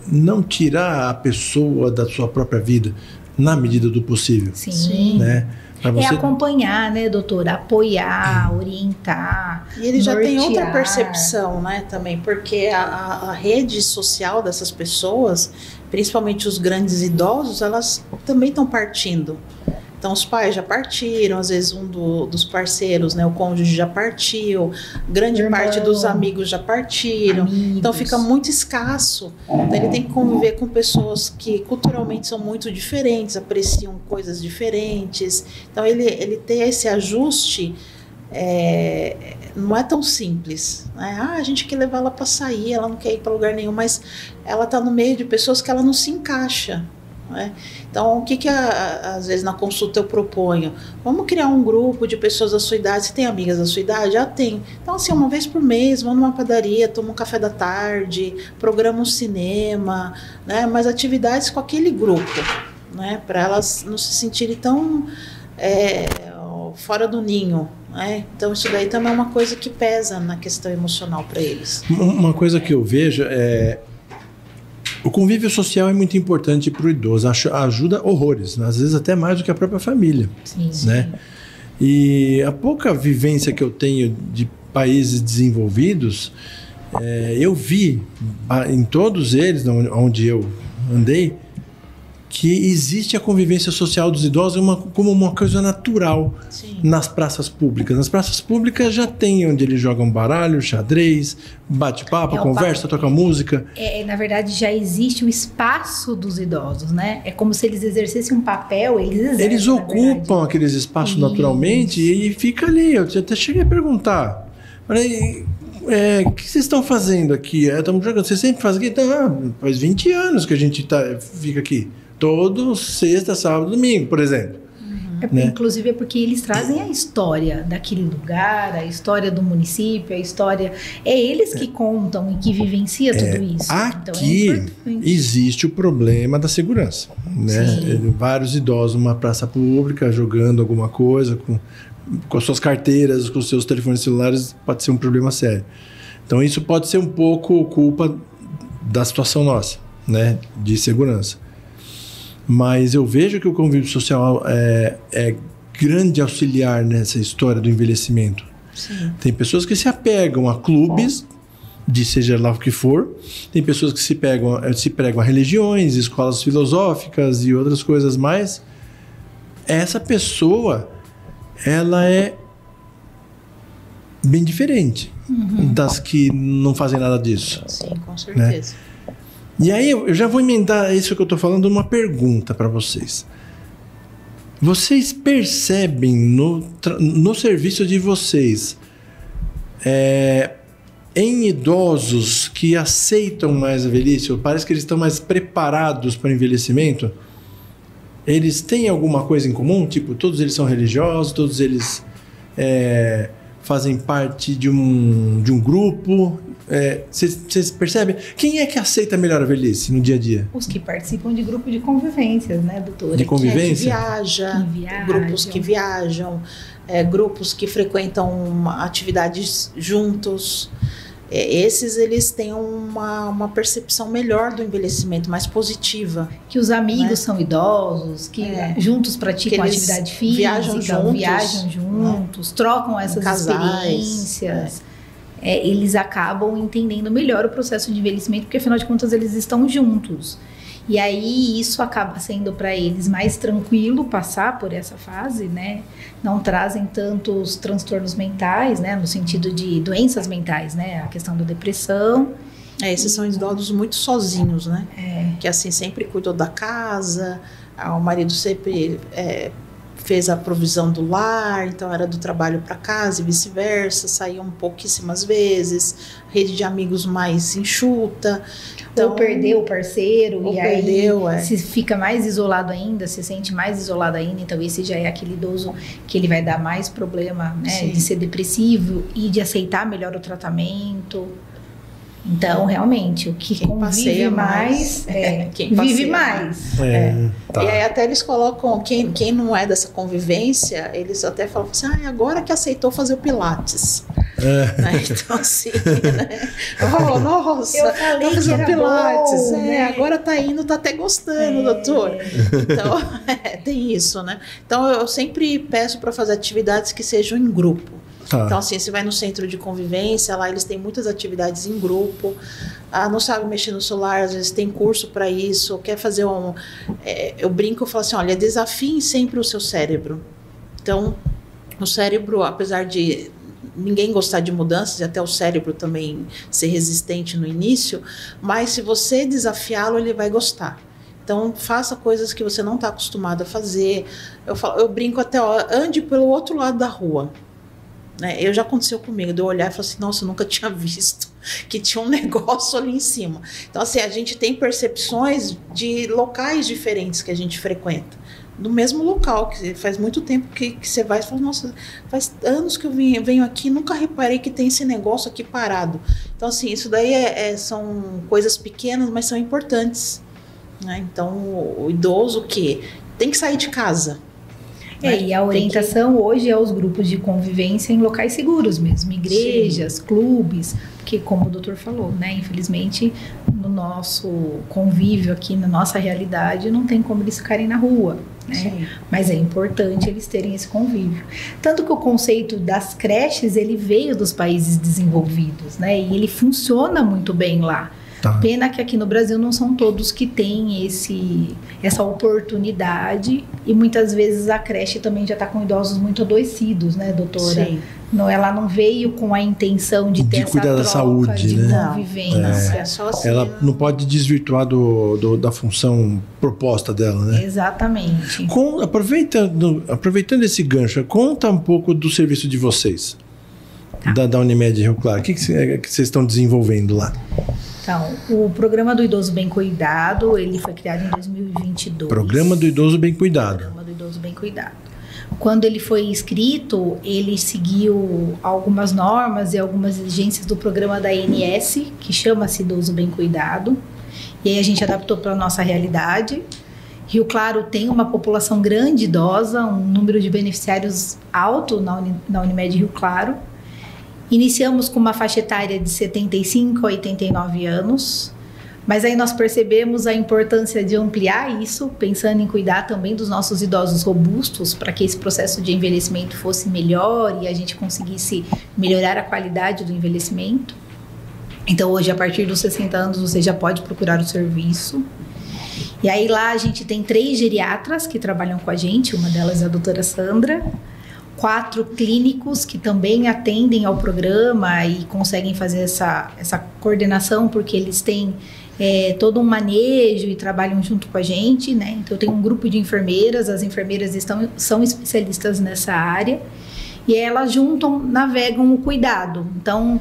Speaker 1: não tirar a pessoa da sua própria vida na medida do possível.
Speaker 3: Sim.
Speaker 1: Né?
Speaker 3: É acompanhar, né, doutora? Apoiar, orientar.
Speaker 2: E ele já
Speaker 3: nortear.
Speaker 2: tem outra percepção, né, também, porque a rede social dessas pessoas, principalmente os grandes idosos, elas também estão partindo. Então, os pais já partiram, às vezes dos parceiros, né, o cônjuge já partiu, grande parte dos amigos já partiram. Então, fica muito escasso. Então, ele tem que conviver com pessoas que culturalmente são muito diferentes, apreciam coisas diferentes. Então, ele tem esse ajuste não é tão simples, né? A gente quer levar ela para sair, ela não quer ir para lugar nenhum, mas ela está no meio de pessoas que ela não se encaixa, né? Então, o que às vezes na consulta eu proponho? Vamos criar um grupo de pessoas da sua idade. Você tem amigas da sua idade? Já tem. Então, assim, uma vez por mês, vamos numa padaria, toma um café da tarde, programa um cinema, né? Mas atividades com aquele grupo, né? Para elas não se sentirem tão fora do ninho, né? Então, isso daí também é uma coisa que pesa na questão emocional para eles.
Speaker 1: Uma coisa que eu vejo o convívio social é muito importante para o idoso, ajuda horrores, às vezes até mais do que a própria família.
Speaker 3: Sim,
Speaker 1: né?
Speaker 3: sim.
Speaker 1: E a pouca vivência que eu tenho de países desenvolvidos, eu vi em todos eles, onde eu andei, que existe a convivência social dos idosos como uma coisa natural.
Speaker 2: Sim.
Speaker 1: Nas praças públicas. Nas praças públicas já tem onde eles jogam baralho, xadrez, bate-papo, conversa, toca música.
Speaker 3: Na verdade, já existe o espaço dos idosos, né? É como se eles exercessem um papel,
Speaker 1: eles ocupam aqueles espaços naturalmente e fica ali. Eu até cheguei a perguntar. Falei, o que vocês estão fazendo aqui? Estamos jogando. Vocês sempre fazem aqui? Faz 20 anos que a gente fica aqui. Todo sexta, sábado, domingo, por exemplo. Né?
Speaker 3: Inclusive é porque eles trazem a história daquele lugar, a história do município, a história... É eles que contam e que vivenciam tudo isso.
Speaker 1: Aqui existe o problema da segurança. Né? Vários idosos numa praça pública jogando alguma coisa com as suas carteiras, com os seus telefones celulares, pode ser um problema sério. Então isso pode ser um pouco culpa da situação nossa, né? De segurança. Mas eu vejo que o convívio social é grande auxiliar nessa história do envelhecimento.
Speaker 2: Sim.
Speaker 1: Tem pessoas que se apegam a clubes, de seja lá o que for. Tem pessoas que se pregam a religiões, escolas filosóficas e outras coisas mais. Essa pessoa, ela é bem diferente das que não fazem nada disso.
Speaker 2: Sim, com certeza.
Speaker 1: Né? E aí eu já vou emendar isso que eu estou falando uma pergunta para vocês. Vocês percebem no serviço de vocês em idosos que aceitam mais a velhice, ou parece que eles estão mais preparados para o envelhecimento, eles têm alguma coisa em comum? Tipo, todos eles são religiosos, todos eles fazem parte de um grupo. Vocês percebem? Quem é que aceita melhor a velhice no dia a dia?
Speaker 3: Os que participam de grupo de convivências, né, doutora?
Speaker 1: De convivência?
Speaker 2: Que viaja, grupos que viajam, grupos que frequentam atividades juntos. Esses, eles têm uma percepção melhor do envelhecimento, mais positiva.
Speaker 3: Que os amigos são idosos, que juntos praticam atividade física, viajam juntos, trocam essas experiências. Eles acabam entendendo melhor o processo de envelhecimento, porque afinal de contas eles estão juntos. E aí isso acaba sendo para eles mais tranquilo passar por essa fase, né? Não trazem tantos transtornos mentais, né? No sentido de doenças mentais, né? A questão da depressão.
Speaker 2: Esses são idosos muito sozinhos, né? Que assim sempre cuidou da casa, o marido sempre fez a provisão do lar, então era do trabalho para casa e vice-versa, saíam pouquíssimas vezes, rede de amigos mais enxuta.
Speaker 3: Então, ou perdeu o parceiro, e aí se fica mais isolado ainda, se sente mais isolado ainda, então esse já é aquele idoso que ele vai dar mais problema, né, de ser depressivo e de aceitar melhor o tratamento. Então, realmente, o que convive mais vive mais.
Speaker 2: Tá. E aí até eles colocam, quem não é dessa convivência, eles até falam assim, agora que aceitou fazer o Pilates. Né? Então, assim, né? Nossa,
Speaker 3: eu falei
Speaker 2: que fazer o Pilates.
Speaker 3: Bom, né?
Speaker 2: Agora tá indo, tá até gostando, doutor. Então, tem isso, né? Então, eu sempre peço para fazer atividades que sejam em grupo. Então, assim, você vai no centro de convivência, lá eles têm muitas atividades em grupo. Não sabe mexer no celular, às vezes tem curso para isso, quer fazer eu brinco, eu falo assim, olha, desafiem sempre o seu cérebro. Então, o cérebro, apesar de ninguém gostar de mudanças, e até o cérebro também ser resistente no início, mas se você desafiá-lo, ele vai gostar. Então, faça coisas que você não está acostumado a fazer. Eu brinco até, ande pelo outro lado da rua. né? Eu já aconteceu comigo, de eu olhar e falar assim, nossa, eu nunca tinha visto que tinha um negócio ali em cima. Então, assim, a gente tem percepções de locais diferentes que a gente frequenta. Do mesmo local, que faz muito tempo que você vai e fala, nossa, faz anos que eu venho aqui, nunca reparei que tem esse negócio aqui parado. Então, assim, isso daí são coisas pequenas, mas são importantes, né? Então, o idoso que tem que sair de casa.
Speaker 3: E a orientação hoje é os grupos de convivência em locais seguros mesmo, igrejas, sim, clubes, porque como o doutor falou, né, infelizmente no nosso convívio aqui, na nossa realidade, não tem como eles ficarem na rua, né? Mas é importante eles terem esse convívio. Tanto que o conceito das creches, ele veio dos países desenvolvidos, né, e ele funciona muito bem lá. Tá. Pena que aqui no Brasil não são todos que têm essa oportunidade, e muitas vezes a creche também já está com idosos muito adoecidos, né, doutora? Sim. Não, ela não veio com a intenção de ter essa troca da saúde, de, né, convivência.
Speaker 1: Assim, ela não pode desvirtuar da função proposta dela, né?
Speaker 3: Exatamente.
Speaker 1: Aproveitando esse gancho, conta um pouco do serviço de vocês, tá, da Unimed Rio Claro. O que vocês estão desenvolvendo lá?
Speaker 3: Então, o Programa do Idoso Bem Cuidado, ele foi criado em 2022.
Speaker 1: Programa do Idoso Bem Cuidado.
Speaker 3: Programa do Idoso Bem Cuidado. Quando ele foi escrito, ele seguiu algumas normas e algumas exigências do programa da ANS, que chama-se Idoso Bem Cuidado. E aí a gente adaptou para a nossa realidade. Rio Claro tem uma população grande idosa, um número de beneficiários alto na Unimed Rio Claro. Iniciamos com uma faixa etária de 75 a 89 anos, mas aí nós percebemos a importância de ampliar isso, pensando em cuidar também dos nossos idosos robustos, para que esse processo de envelhecimento fosse melhor e a gente conseguisse melhorar a qualidade do envelhecimento. Então hoje, a partir dos 60 anos, você já pode procurar o serviço. E aí lá a gente tem 3 geriatras que trabalham com a gente, uma delas é a doutora Sandra, 4 clínicos que também atendem ao programa e conseguem fazer essa coordenação, porque eles têm todo um manejo e trabalham junto com a gente, né? Então, eu tenho um grupo de enfermeiras, as enfermeiras são especialistas nessa área, e elas navegam o cuidado. Então,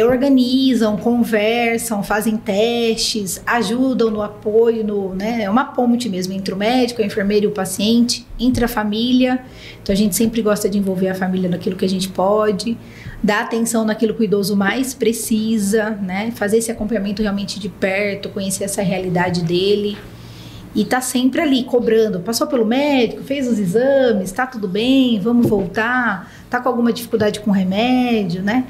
Speaker 3: organizam, conversam, fazem testes, ajudam no apoio, né? É uma ponte mesmo entre o médico, a enfermeira e o paciente, entre a família. Então a gente sempre gosta de envolver a família naquilo que a gente pode, dar atenção naquilo que o idoso mais precisa, né? Fazer esse acompanhamento realmente de perto, conhecer essa realidade dele. E tá sempre ali cobrando, passou pelo médico, fez os exames, tá tudo bem, vamos voltar, tá com alguma dificuldade com remédio, né?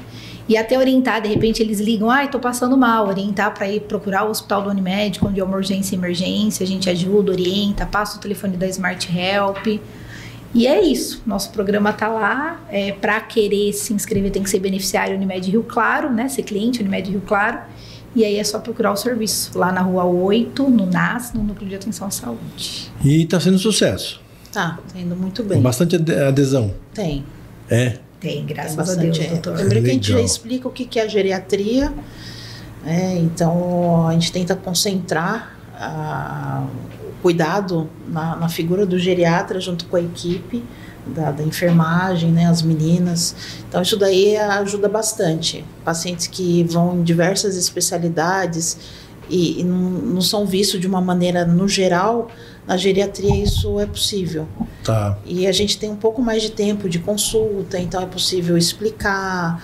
Speaker 3: E até orientar, de repente eles ligam, tô passando mal, orientar para ir procurar o hospital do Unimed, quando é uma urgência e emergência, a gente ajuda, orienta, passa o telefone da Smart Help. E é isso, nosso programa tá lá, para querer se inscrever tem que ser beneficiário Unimed Rio Claro, né, ser cliente Unimed Rio Claro, e aí é só procurar o serviço, lá na Rua 8, no NAS, no Núcleo de Atenção à Saúde.
Speaker 1: E tá sendo sucesso?
Speaker 2: Tá indo muito bem.
Speaker 1: Tem bastante adesão?
Speaker 2: Tem.
Speaker 3: Tem, graças a Deus, doutor.
Speaker 2: Primeiro que a gente já explica o que é a geriatria, então a gente tenta concentrar o cuidado na figura do geriatra junto com a equipe da enfermagem, né, as meninas. Então isso daí ajuda bastante. Pacientes que vão em diversas especialidades e não são vistos de uma maneira, no geral, na geriatria isso é possível.
Speaker 1: Tá.
Speaker 2: E a gente tem um pouco mais de tempo de consulta, então é possível explicar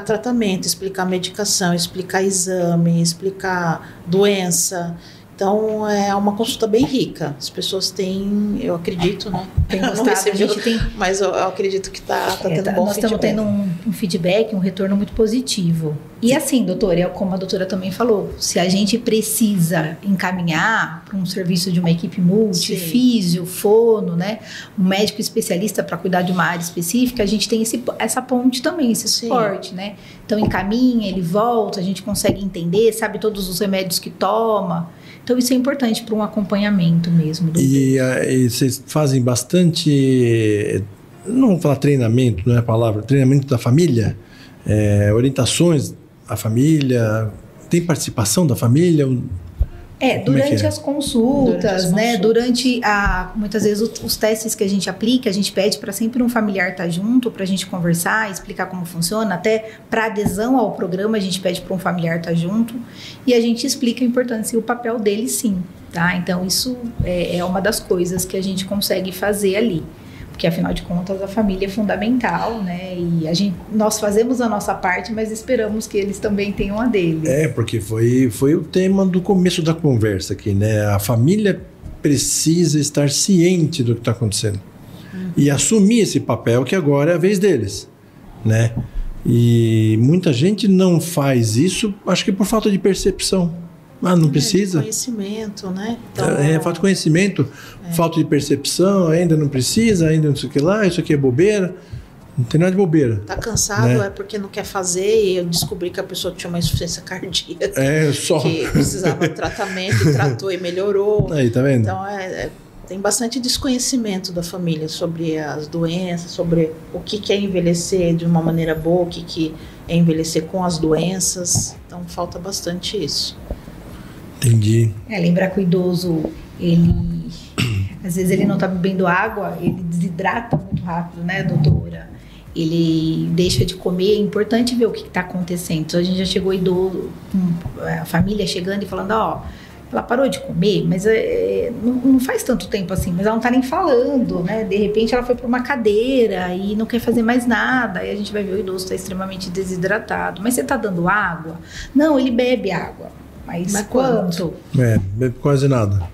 Speaker 2: tratamento, explicar medicação, explicar exame, explicar doença. Então é uma consulta bem rica. As pessoas têm, eu acredito, né?
Speaker 3: Tem gostado, a gente tem...
Speaker 2: Mas eu acredito que está tendo bom feedback.
Speaker 3: Nós estamos tendo um feedback, um retorno muito positivo. E assim, doutora, como a doutora também falou, se a gente precisa encaminhar para um serviço de uma equipe multi, físio, fono, né? Um médico especialista para cuidar de uma área específica, a gente tem essa ponte também, esse suporte, né? Então encaminha, ele volta, a gente consegue entender, sabe todos os remédios que toma. Então isso é importante para um acompanhamento mesmo.
Speaker 1: E vocês fazem bastante, não vou falar treinamento, não é a palavra, treinamento da família, orientações à família, tem participação da família?
Speaker 3: Durante as consultas, né? Durante muitas vezes os testes que a gente aplica, a gente pede para sempre um familiar estar junto, para a gente conversar, explicar como funciona. Até para adesão ao programa, a gente pede para um familiar estar junto e a gente explica a importância e o papel dele, sim, tá? Então, isso é uma das coisas que a gente consegue fazer ali. Porque, afinal de contas, a família é fundamental, né? E nós fazemos a nossa parte, mas esperamos que eles também tenham a deles.
Speaker 1: Porque foi o tema do começo da conversa aqui, né? A família precisa estar ciente do que está acontecendo. E assumir esse papel que agora é a vez deles, né? E muita gente não faz isso, acho que por falta de percepção. Não precisa.
Speaker 2: Conhecimento, né?
Speaker 1: Então, falta de conhecimento, falta de percepção, ainda não precisa, ainda não sei o que lá, isso aqui é bobeira. Não tem nada de bobeira.
Speaker 2: Tá cansado, né? É porque não quer fazer, e eu descobri que a pessoa tinha uma insuficiência cardíaca. Que precisava de tratamento, e tratou e melhorou.
Speaker 1: Aí, tá vendo?
Speaker 2: Então, tem bastante desconhecimento da família sobre as doenças, sobre o que é envelhecer de uma maneira boa, o que é envelhecer com as doenças. Então, falta bastante isso.
Speaker 1: Entendi.
Speaker 3: Lembrar que o idoso, às vezes ele não está bebendo água, ele desidrata muito rápido, né, doutora? Ele deixa de comer, é importante ver o que está acontecendo. Então, a gente já chegou idoso, a família chegando e falando, ela parou de comer, mas não faz tanto tempo assim, mas ela não está nem falando, né? De repente ela foi para uma cadeira e não quer fazer mais nada, aí a gente vai ver o idoso está extremamente desidratado. Mas você está dando água? Não, ele bebe água. Mas quanto?
Speaker 1: Bebe quase nada.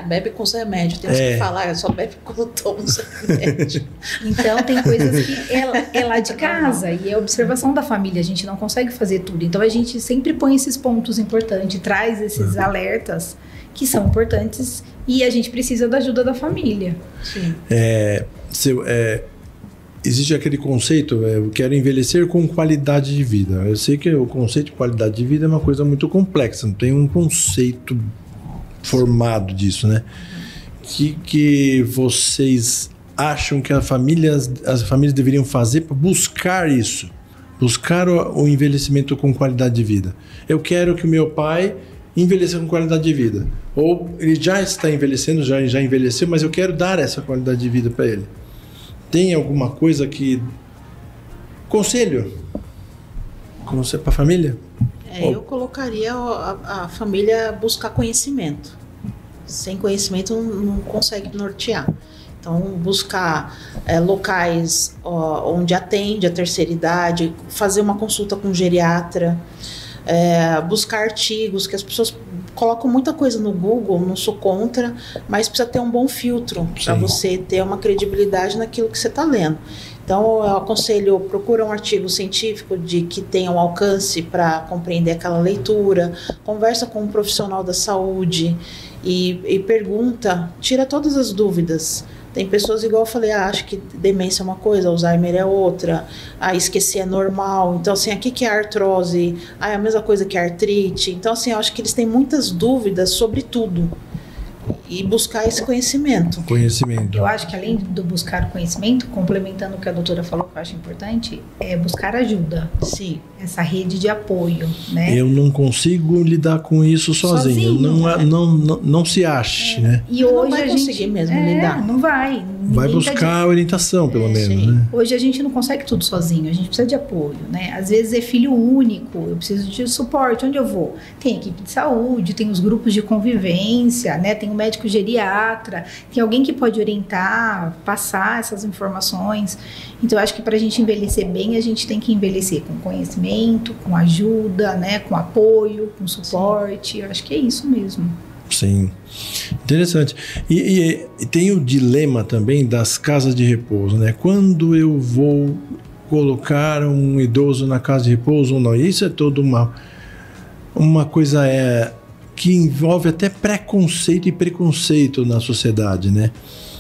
Speaker 2: Bebe com os remédios. Temos que falar, só bebe quando toma os remédios.
Speaker 3: Então, tem coisas que é lá de casa e é observação da família. A gente não consegue fazer tudo. Então, a gente sempre põe esses pontos importantes, traz esses alertas que são importantes e a gente precisa da ajuda da família.
Speaker 2: Sim.
Speaker 1: Existe aquele conceito, eu quero envelhecer com qualidade de vida. Eu sei que o conceito de qualidade de vida é uma coisa muito complexa, não tem um conceito formado disso, né? Que vocês acham que as famílias deveriam fazer para buscar isso? Buscar o envelhecimento com qualidade de vida. Eu quero que o meu pai envelheça com qualidade de vida. Ou ele já está envelhecendo, já envelheceu, mas eu quero dar essa qualidade de vida para ele. Tem alguma coisa que... Conselho para a família?
Speaker 2: Eu colocaria a família buscar conhecimento. Sem conhecimento não consegue nortear. Então, buscar locais onde atende a terceira idade, fazer uma consulta com um geriatra, buscar artigos, que as pessoas colocam muita coisa no Google, não sou contra, mas precisa ter um bom filtro para você ter uma credibilidade naquilo que você está lendo. Então, eu aconselho, procura um artigo científico que tenha um alcance para compreender aquela leitura, conversa com um profissional da saúde e pergunta, tira todas as dúvidas. Tem pessoas, igual eu falei, acho que demência é uma coisa, Alzheimer é outra, esquecer é normal. Então, assim, o que é artrose? É a mesma coisa que artrite. Então, assim, eu acho que eles têm muitas dúvidas sobre tudo. E buscar esse conhecimento.
Speaker 3: Eu acho que além do buscar conhecimento, complementando o que a doutora falou, que eu acho importante, é buscar ajuda.
Speaker 2: Sim.
Speaker 3: Essa rede de apoio, né?
Speaker 1: Eu não consigo lidar com isso sozinho. Não se ache, né?
Speaker 3: E hoje
Speaker 2: não vai conseguir mesmo lidar.
Speaker 3: Não vai.
Speaker 1: Vai buscar orientação, pelo menos, né?
Speaker 3: Hoje a gente não consegue tudo sozinho, a gente precisa de apoio, né? Às vezes é filho único, eu preciso de suporte, onde eu vou? Tem equipe de saúde, tem os grupos de convivência, né? Tem o médico geriatra, tem alguém que pode orientar, passar essas informações. Então, eu acho que para a gente envelhecer bem, a gente tem que envelhecer com conhecimento, com ajuda, né? Com apoio, com suporte. Eu acho que é isso mesmo.
Speaker 1: Sim, interessante. E tem o dilema também das casas de repouso, né? Quando eu vou colocar um idoso na casa de repouso ou não? Isso é toda uma coisa que envolve até preconceito e preconceito na sociedade, né?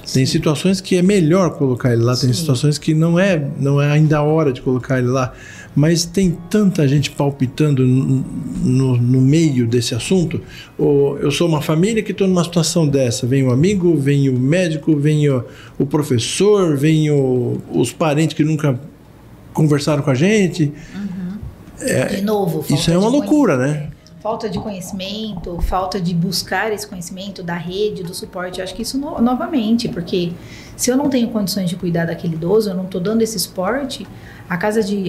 Speaker 1: Sim. Tem situações que é melhor colocar ele lá, tem situações que não é ainda a hora de colocar ele lá, mas tem tanta gente palpitando no meio desse assunto. Eu sou uma família que estou numa situação dessa, vem o amigo, vem o médico, vem o professor, vem os parentes que nunca conversaram com a gente.
Speaker 3: De novo,
Speaker 1: isso é uma loucura, né?
Speaker 3: falta de conhecimento, falta de buscar esse conhecimento da rede, do suporte. Eu acho que isso novamente, porque se eu não tenho condições de cuidar daquele idoso, eu não estou dando esse suporte, a casa de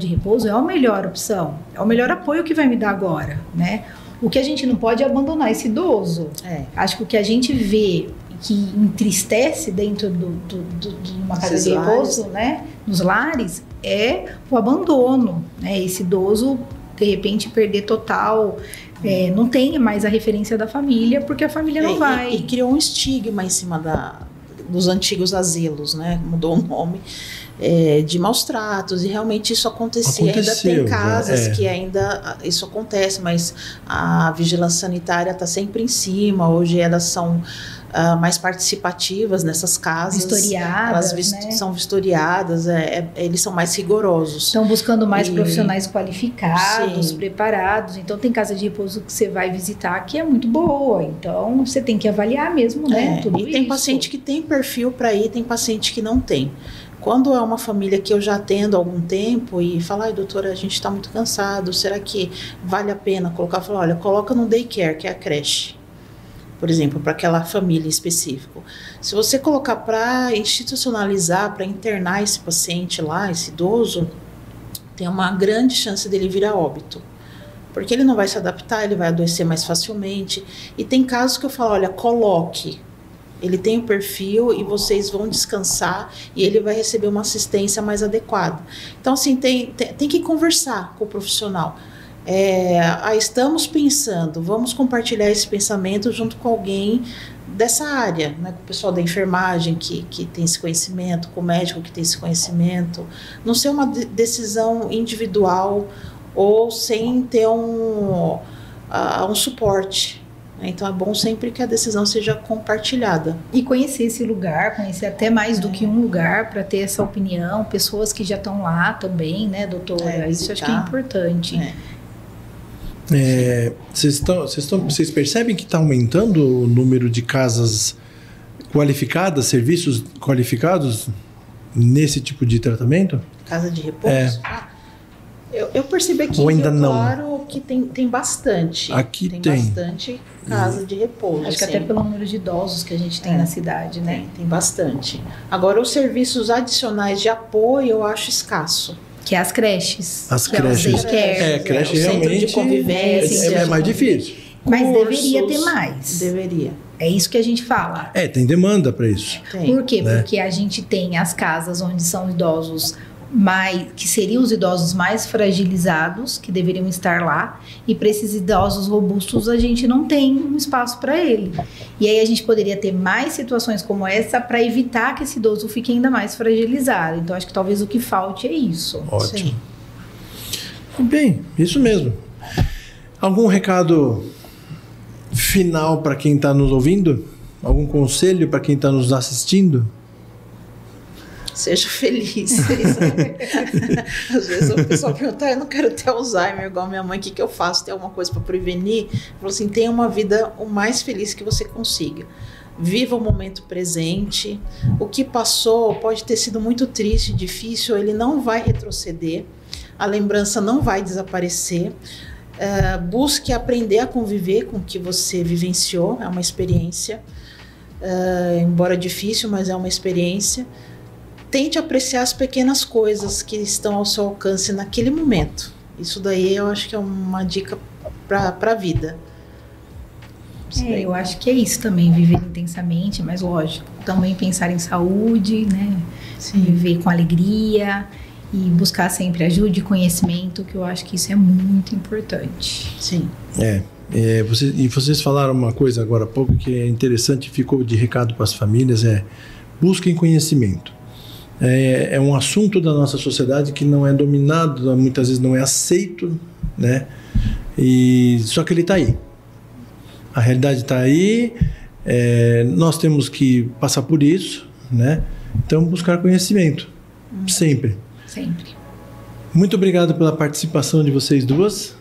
Speaker 3: repouso é a melhor opção, é o melhor apoio que vai me dar agora, né? O que a gente não pode é abandonar esse idoso. Acho que o que a gente vê que entristece dentro de uma casa de repouso, né, nos lares, é o abandono, né? Esse idoso, de repente, perder total, não tem mais a referência da família, porque a família não vai.
Speaker 2: E criou um estigma em cima dos antigos asilos, né? Mudou o nome. De maus tratos, e realmente isso acontecia. Ainda tem casas que ainda isso acontece, mas a vigilância sanitária está sempre em cima. Hoje elas são mais participativas nessas casas.
Speaker 3: Vistoriadas, né?
Speaker 2: São vistoriadas, eles são mais rigorosos.
Speaker 3: Estão buscando mais profissionais qualificados, preparados. Então tem casa de repouso que você vai visitar que é muito boa. Então você tem que avaliar mesmo, né? Tudo
Speaker 2: e tem
Speaker 3: isso.
Speaker 2: Paciente que tem perfil para ir, tem paciente que não tem. Quando é uma família que eu já atendo há algum tempo e fala, doutora, a gente está muito cansado, será que vale a pena colocar? Fala, olha, coloca no daycare, que é a creche, por exemplo, para aquela família em específico. Se você colocar para institucionalizar, para internar esse paciente lá, esse idoso, tem uma grande chance dele vir a óbito. Porque ele não vai se adaptar, ele vai adoecer mais facilmente. E tem casos que eu falo, olha, coloque. Ele tem o perfil e vocês vão descansar e ele vai receber uma assistência mais adequada. Então, assim, tem que conversar com o profissional. Estamos pensando, vamos compartilhar esse pensamento junto com alguém dessa área, né? Com o pessoal da enfermagem que tem esse conhecimento, com o médico que tem esse conhecimento. Não ser uma decisão individual ou sem ter um suporte. Então é bom sempre que a decisão seja compartilhada.
Speaker 3: E conhecer esse lugar, conhecer até mais do que um lugar para ter essa opinião, pessoas que já estão lá também, né, doutora? Isso acho que é importante.
Speaker 1: Vocês percebem que está aumentando o número de casas qualificadas, serviços qualificados nesse tipo de tratamento?
Speaker 2: Casa de repouso? Eu percebi aqui, claro, que tem bastante.
Speaker 1: Aqui tem
Speaker 2: bastante casa de repouso.
Speaker 3: Acho que até pelo número de idosos que a gente tem na cidade, né?
Speaker 2: Tem bastante. Agora, os serviços adicionais de apoio eu acho escasso.
Speaker 3: Que é as creches.
Speaker 1: As creches. Creche realmente
Speaker 2: de convivência.
Speaker 1: É mais difícil.
Speaker 3: Mas deveria ter mais.
Speaker 2: Deveria.
Speaker 3: É isso que a gente fala.
Speaker 1: Tem demanda para isso.
Speaker 3: Por quê? Né? Porque a gente tem as casas onde são idosos que seriam os idosos mais fragilizados, que deveriam estar lá, e para esses idosos robustos a gente não tem um espaço para ele. E aí a gente poderia ter mais situações como essa para evitar que esse idoso fique ainda mais fragilizado. Então acho que talvez o que falte é isso.
Speaker 1: Ótimo. Bem, isso mesmo. Algum recado final para quem está nos ouvindo? Algum conselho para quem está nos assistindo?
Speaker 2: Seja feliz. Às vezes o pessoal pergunta, eu não quero ter Alzheimer igual a minha mãe, o que eu faço? Tem alguma coisa para prevenir? Falou assim, tenha uma vida o mais feliz que você consiga. Viva o momento presente. O que passou pode ter sido muito triste, difícil, ele não vai retroceder. A lembrança não vai desaparecer. Busque aprender a conviver com o que você vivenciou. É uma experiência. Embora difícil, mas é uma experiência. Tente apreciar as pequenas coisas que estão ao seu alcance naquele momento. Isso daí eu acho que é uma dica para a vida.
Speaker 3: Eu acho que é isso também, viver intensamente, mas lógico, também pensar em saúde, né? Sim. Viver com alegria e buscar sempre ajuda e conhecimento, que eu acho que isso é muito importante.
Speaker 2: Sim.
Speaker 1: Vocês falaram uma coisa agora há pouco que é interessante, ficou de recado para as famílias, busquem conhecimento. É um assunto da nossa sociedade que não é dominado, muitas vezes não é aceito, né? Só que ele está aí. A realidade está aí, nós temos que passar por isso, né? Então, buscar conhecimento, sempre.
Speaker 3: Sempre.
Speaker 1: Muito obrigado pela participação de vocês duas,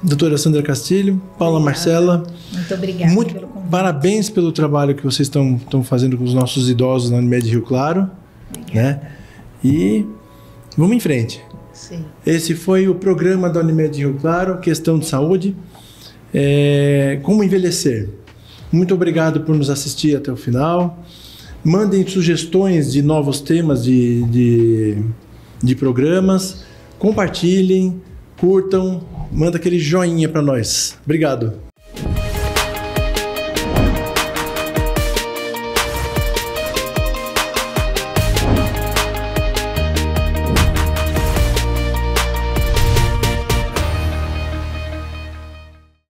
Speaker 1: doutora Sandra Castilho, Paula Marcela.
Speaker 3: Muito obrigada pelo convite.
Speaker 1: Parabéns pelo trabalho que vocês estão fazendo com os nossos idosos na Unimed Rio Claro. Né? E vamos em frente.
Speaker 2: Sim.
Speaker 1: Esse foi o programa da Unimed Rio Claro, Questão de Saúde. Como envelhecer. Muito obrigado por nos assistir até o final. Mandem sugestões de novos temas de programas. Compartilhem, curtam, manda aquele joinha para nós. Obrigado.